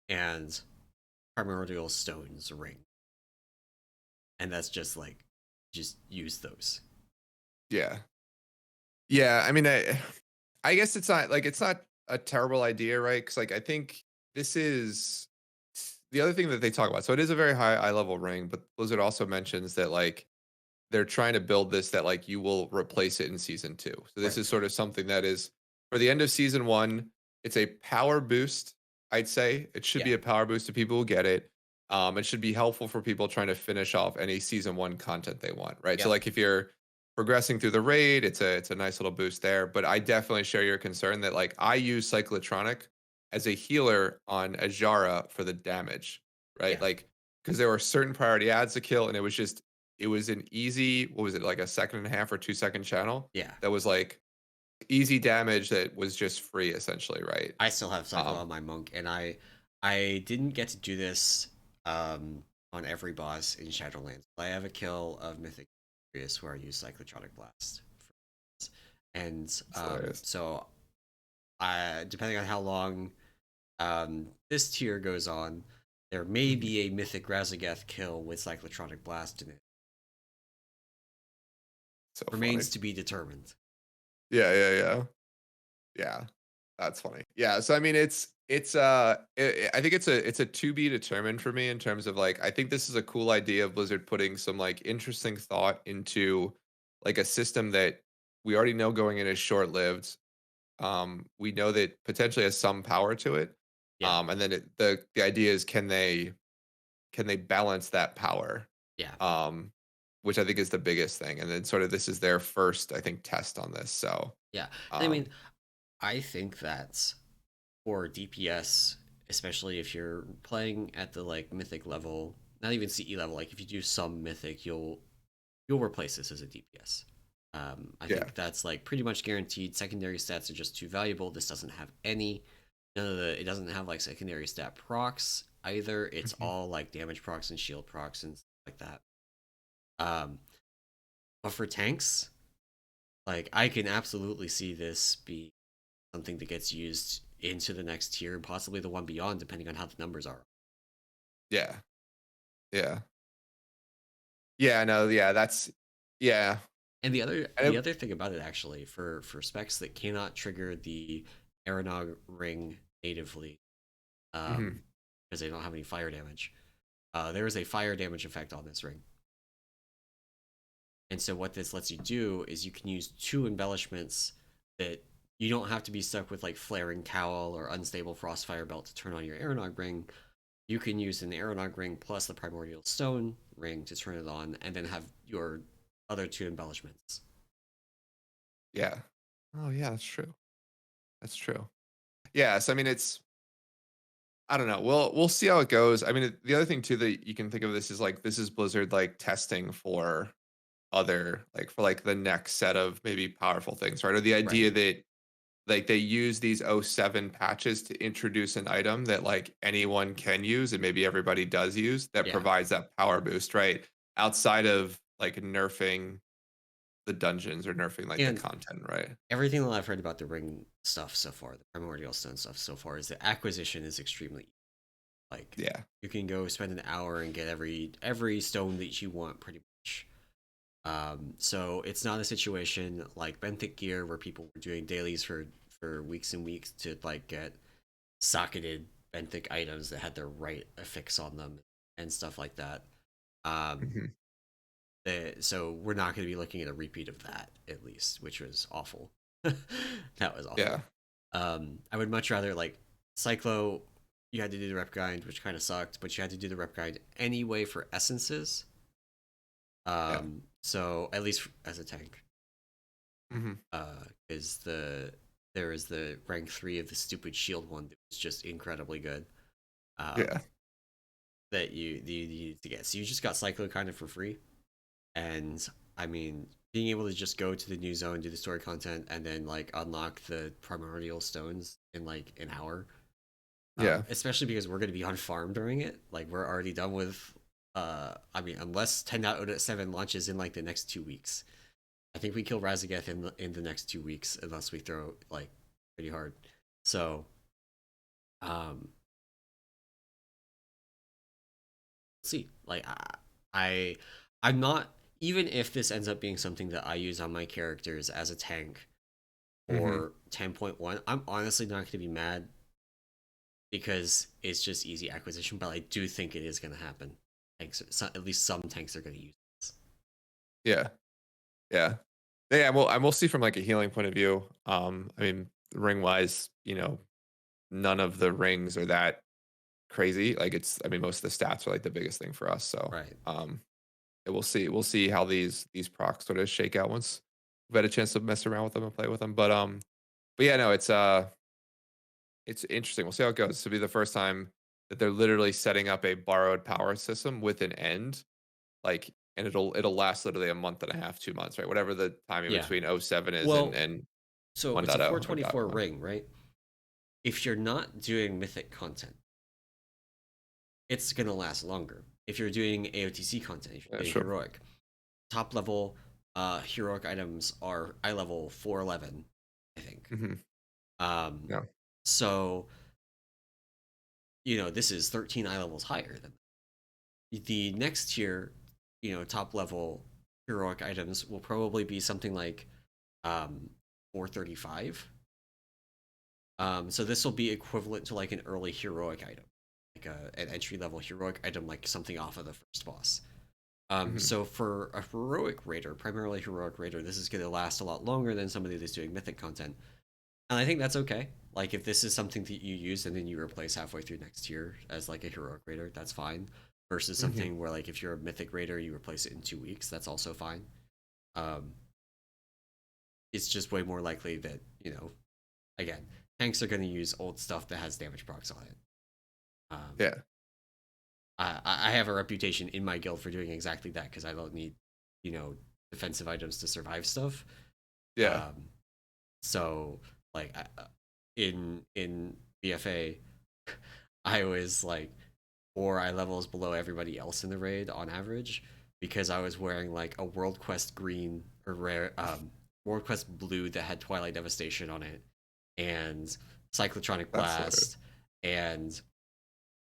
and Primordial Stones ring. And that's just like just use those. Yeah. Yeah, I mean, I guess it's not a terrible idea, right? Because like I think this is the other thing that they talk about. So it is a very high level ring, but Blizzard also mentions that like they're trying to build this that like you will replace it in season 2. So this Right. is sort of something that is for the end of season 1. It's a power boost. I'd say it should Yeah. be a power boost to people who get it. It should be helpful for people trying to finish off any season 1 content they want, right? So Yep. like if you're progressing through the raid, it's a nice little boost there. But I definitely share your concern that like I use Cyclotronic as a healer on Ajara for the damage, right? Yeah. Like because there were certain priority ads to kill, and it was an easy, what was it, like a second and a half or 2 second channel Yeah. that was like easy damage that was just free essentially, right? I still have Cyclo Um, on my monk, and I didn't get to do this on every boss in Shadowlands. I have a kill of Mythic. areas where I use Cyclotronic Blast. And It's hilarious. so depending on how long this tier goes on, there may Mhm. be a Mythic Raszageth kill with Cyclotronic Blast in it. So funny. Remains to be determined. Yeah. Yeah, that's funny. Yeah, so I mean, I think it's a to be determined for me in terms of like I think this is a cool idea of Blizzard putting some like interesting thought into like a system that we already know going in is short lived. We know that potentially has some power to it. Yeah, And then the idea is can they balance that power? yeah. Um, which I think is the biggest thing. And then sort of this is their first, I think, test on this. So Yeah. And I um, mean, I think that for DPS, especially if you're playing at the like mythic level, not even CE level, like if you do some mythic, you'll replace this as a DPS. I yeah. think that's like pretty much guaranteed. Secondary stats are just too valuable. This doesn't have any. None of the. It doesn't have like secondary stat procs either. It's Mhm. all like damage procs and shield procs and stuff like that. Um, but for tanks, like I can absolutely see this be something that gets used into the next tier and possibly the one beyond, depending on how the numbers are. Yeah. Yeah. Yeah, no, yeah, that's yeah. And the And other thing about it actually, for specs that cannot trigger the Aeronog ring natively, mhm, because they don't have any fire damage, there is a fire damage effect on this ring. And so what this lets you do is you can use two embellishments that you don't have to be stuck with like flaring cowl or unstable frostfire belt to turn on your Aeronog ring. You can use an Aeronog ring plus the Primordial Stone ring to turn it on, and then have your other two embellishments. yeah. Oh, yeah, that's true. That's true. Yeah, so, I mean, it's I don't know. We'll see how it goes. I mean, the other thing too that you can think of this is, like, this is Blizzard, like, testing for other like, for, like, the next set of maybe powerful things, right? Or the Right. idea that, like, they use these '07 patches to introduce an item that, like, anyone can use and maybe everybody does use that Yeah. provides that power boost, right? Outside of, like, nerfing the dungeons or nerfing, like, the And content, right? everything that I've heard about the ring stuff so far, the Primordial Stone stuff so far, is that acquisition is extremely like Yeah. you can go spend an hour and get every stone that you want pretty much. So it's not a situation like benthic gear where people were doing dailies for weeks and weeks to like get socketed benthic items that had the right affix on them and stuff like that. Um, Mhm. so we're not going to be looking at a repeat of that at least, which was awful. That was awful. Yeah. I would much rather like Cyclo. You had to do the rep grind, which kind of sucked, but you had to do the rep grind anyway for essences. Yeah. So at least as a tank, Mhm. is there is the rank 3 of the stupid shield one that was just incredibly good. Yeah. That you need to get. So you just got Cyclo kind of for free, and I mean, being able to just go to the new zone, do the story content, and then like unlock the primordial stones in like an hour. Yeah. Especially because we're going to be on farm during it. Like we're already done with. I mean, unless 10.7 launches in like the next 2 weeks, I think we kill Raszageth in the next 2 weeks unless we throw like pretty hard. So, um, see, like I I'm not, even if this ends up being something that I use on my characters as a tank Mhm. or 10.1, I'm honestly not going to be mad because it's just easy acquisition. But I do think it is going to happen. Tanks, at least some tanks are going to use this. Yeah. Yeah. Yeah, and we'll see from, like, a healing point of view. I mean, ring-wise, none of the rings are that crazy. Like, it's I mean, most of the stats are, like, the biggest thing for us, so, Right. we'll see. We'll see how these procs sort of shake out once we've had a chance to mess around with them and play with them. But yeah, no, it's interesting. We'll see how it goes. This will be the first time that they're literally setting up a borrowed power system with an end, like, and it'll last literally a month and a half, 2 months, right? Whatever the timing Yeah. between '07 is and Well, so it's a 1.0 or 424 .1. ring, right? If you're not doing mythic content, it's gonna last longer. If you're doing AOTC content, if Yeah, you're doing sure. heroic, top level heroic items are eye level 411, I think. Hmm. Um, Yeah. so this is 13 eye levels higher than the next tier. Top level heroic items will probably be something like 435. So this will be equivalent to like an early heroic item, like an entry level heroic item, like something off of the first boss. Hmm. So for a heroic raider, primarily heroic raider, this is going to last a lot longer than somebody that's doing mythic content, and I think that's okay. Like if this is something that you use and then you replace halfway through next year as like a heroic raider, that's fine. Versus Hmm. something where like if you're a mythic raider, you replace it in 2 weeks, that's also fine. Um, it's just way more likely that again, tanks are going to use old stuff that has damage procs on it. Um, Yeah. I have a reputation in my guild for doing exactly that because I don't need, defensive items to survive stuff. Yeah. Um, so like in BFA, I was like 4 eye levels below everybody else in the raid on average because I was wearing like a World Quest green or rare World Quest blue that had Twilight Devastation on it and Cyclotronic That's hilarious. Blast and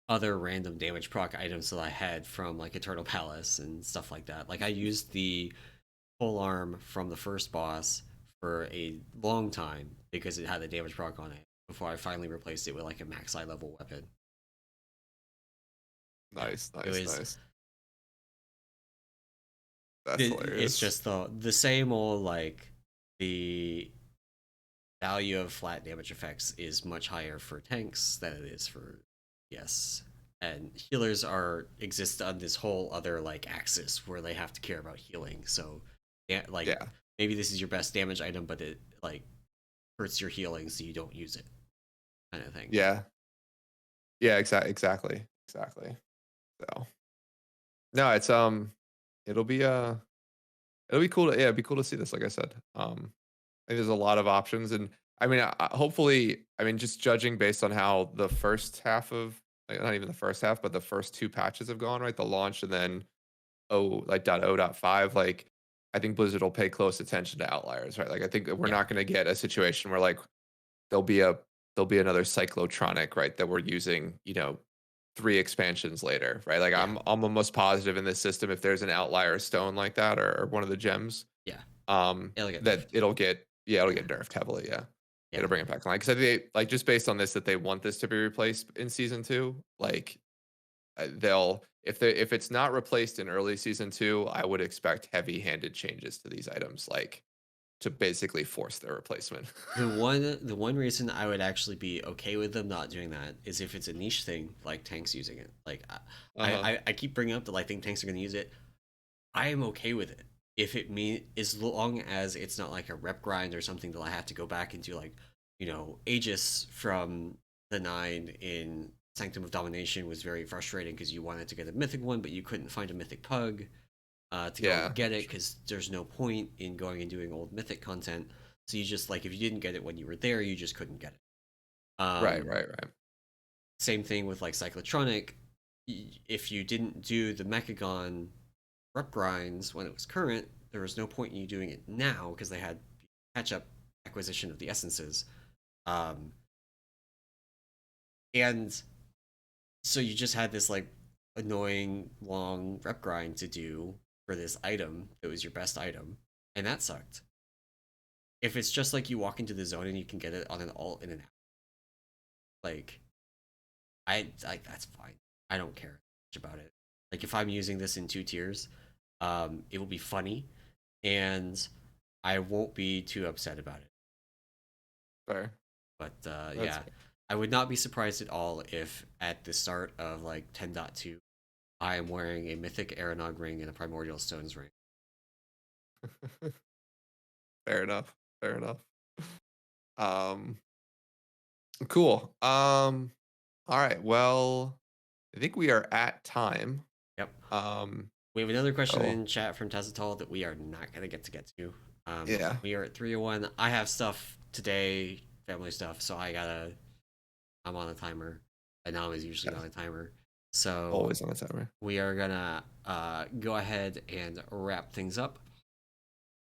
other random damage proc items that I had from like Eternal Palace and stuff like that. Like I used the pole arm from the first boss for a long time because it had the damage proc on it before I finally replaced it with like a max eye level weapon. Yeah, Nice, it nice, was. nice. That's It's hilarious. just the same old like the value of flat damage effects is much higher for tanks than it is for yes, and healers are exist on this whole other like axis where they have to care about healing. So yeah, like Yeah. maybe this is your best damage item, but it like hurts your healing, so you don't use it, kind of thing. Yeah. Yeah. Exactly. Exactly. So no, it'll be it'll be cool to it'd be cool to see this. Like I said, I think there's a lot of options, and I mean, hopefully, I mean, just judging based on how the first half of like, not even the first half, but the first two patches have gone, right? The launch and then .0.5, like I think Blizzard will pay close attention to outliers, right? Like I think that we're Yeah, not going to get a situation where like there'll be a there'll be another cyclotronic, right, that we're using, 3 expansions later, right? Like yeah, I'm almost positive in this system if there's an outlier stone like that or one of the gems, yeah. It'll get that nerfed. it'll Yeah, get nerfed heavily, yeah. yeah. It'll bring it back online because I think like just based on this that they want this to be replaced in season two, like they'll if it's not replaced in early season two, I would expect heavy-handed changes to these items, like to basically force their replacement. The one reason I would actually be okay with them not doing that is if it's a niche thing, like tanks using it. Like Uh-huh. I keep bringing up that I think tanks are going to use it. I am okay with it if it mean as long as it's not like a rep grind or something that I have to go back and do like Aegis from the 9 in Sanctum of Domination was very frustrating because you wanted to get a mythic one but you couldn't find a mythic pug to go Yeah. and get it because there's no point in going and doing old mythic content. So you just like if you didn't get it when you were there, you just couldn't get it. Right, right, right. Same thing with like Cyclotronic. If you didn't do the Mechagon rep grinds when it was current, there was no point in you doing it now because they had catch up acquisition of the essences. Um, and so you just had this like annoying long rep grind to do for this item that was your best item, and that sucked. If it's just like you walk into the zone and you can get it on an alt in an hour, like I that's fine. I don't care much about it. Like if I'm using this in 2 tiers, it will be funny, and I won't be too upset about it. Fair. But That's yeah, I would not be surprised at all if at the start of like 10.2, I am wearing a Mythic Aranog ring and a Primordial Stones ring. fair. Fair enough. Fair enough. Um, cool. All right. Well, I think we are at time. Yep. Um, We have another question so in chat from Tazatol that we are not going to get to. yeah. We are at 301. I have stuff today, family stuff, so I'm on a timer. And now is usually Yeah. on a timer. So Always on the timer. we are gonna go ahead and wrap things up.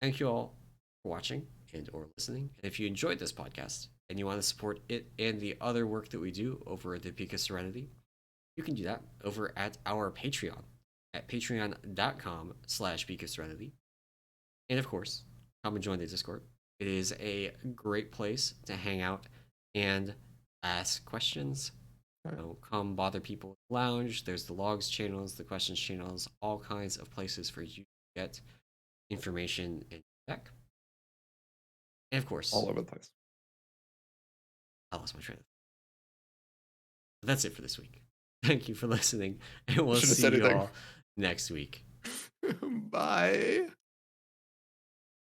Thank you all for watching and or listening. And if you enjoyed this podcast and you want to support it and the other work that we do over at the Peak of Serenity, you can do that over at our Patreon at patreon.com/Peak of Serenity. And of course, come and join the Discord. It is a great place to hang out and ask questions. Come bother people with Lounge. There's the logs channels, the questions channels, all kinds of places for you to get information and feedback. And of course, All over the place. I lost my train of thought. That's it for this week. Thank you for listening, and we'll Shouldn't have see said you anything. all next week. Bye.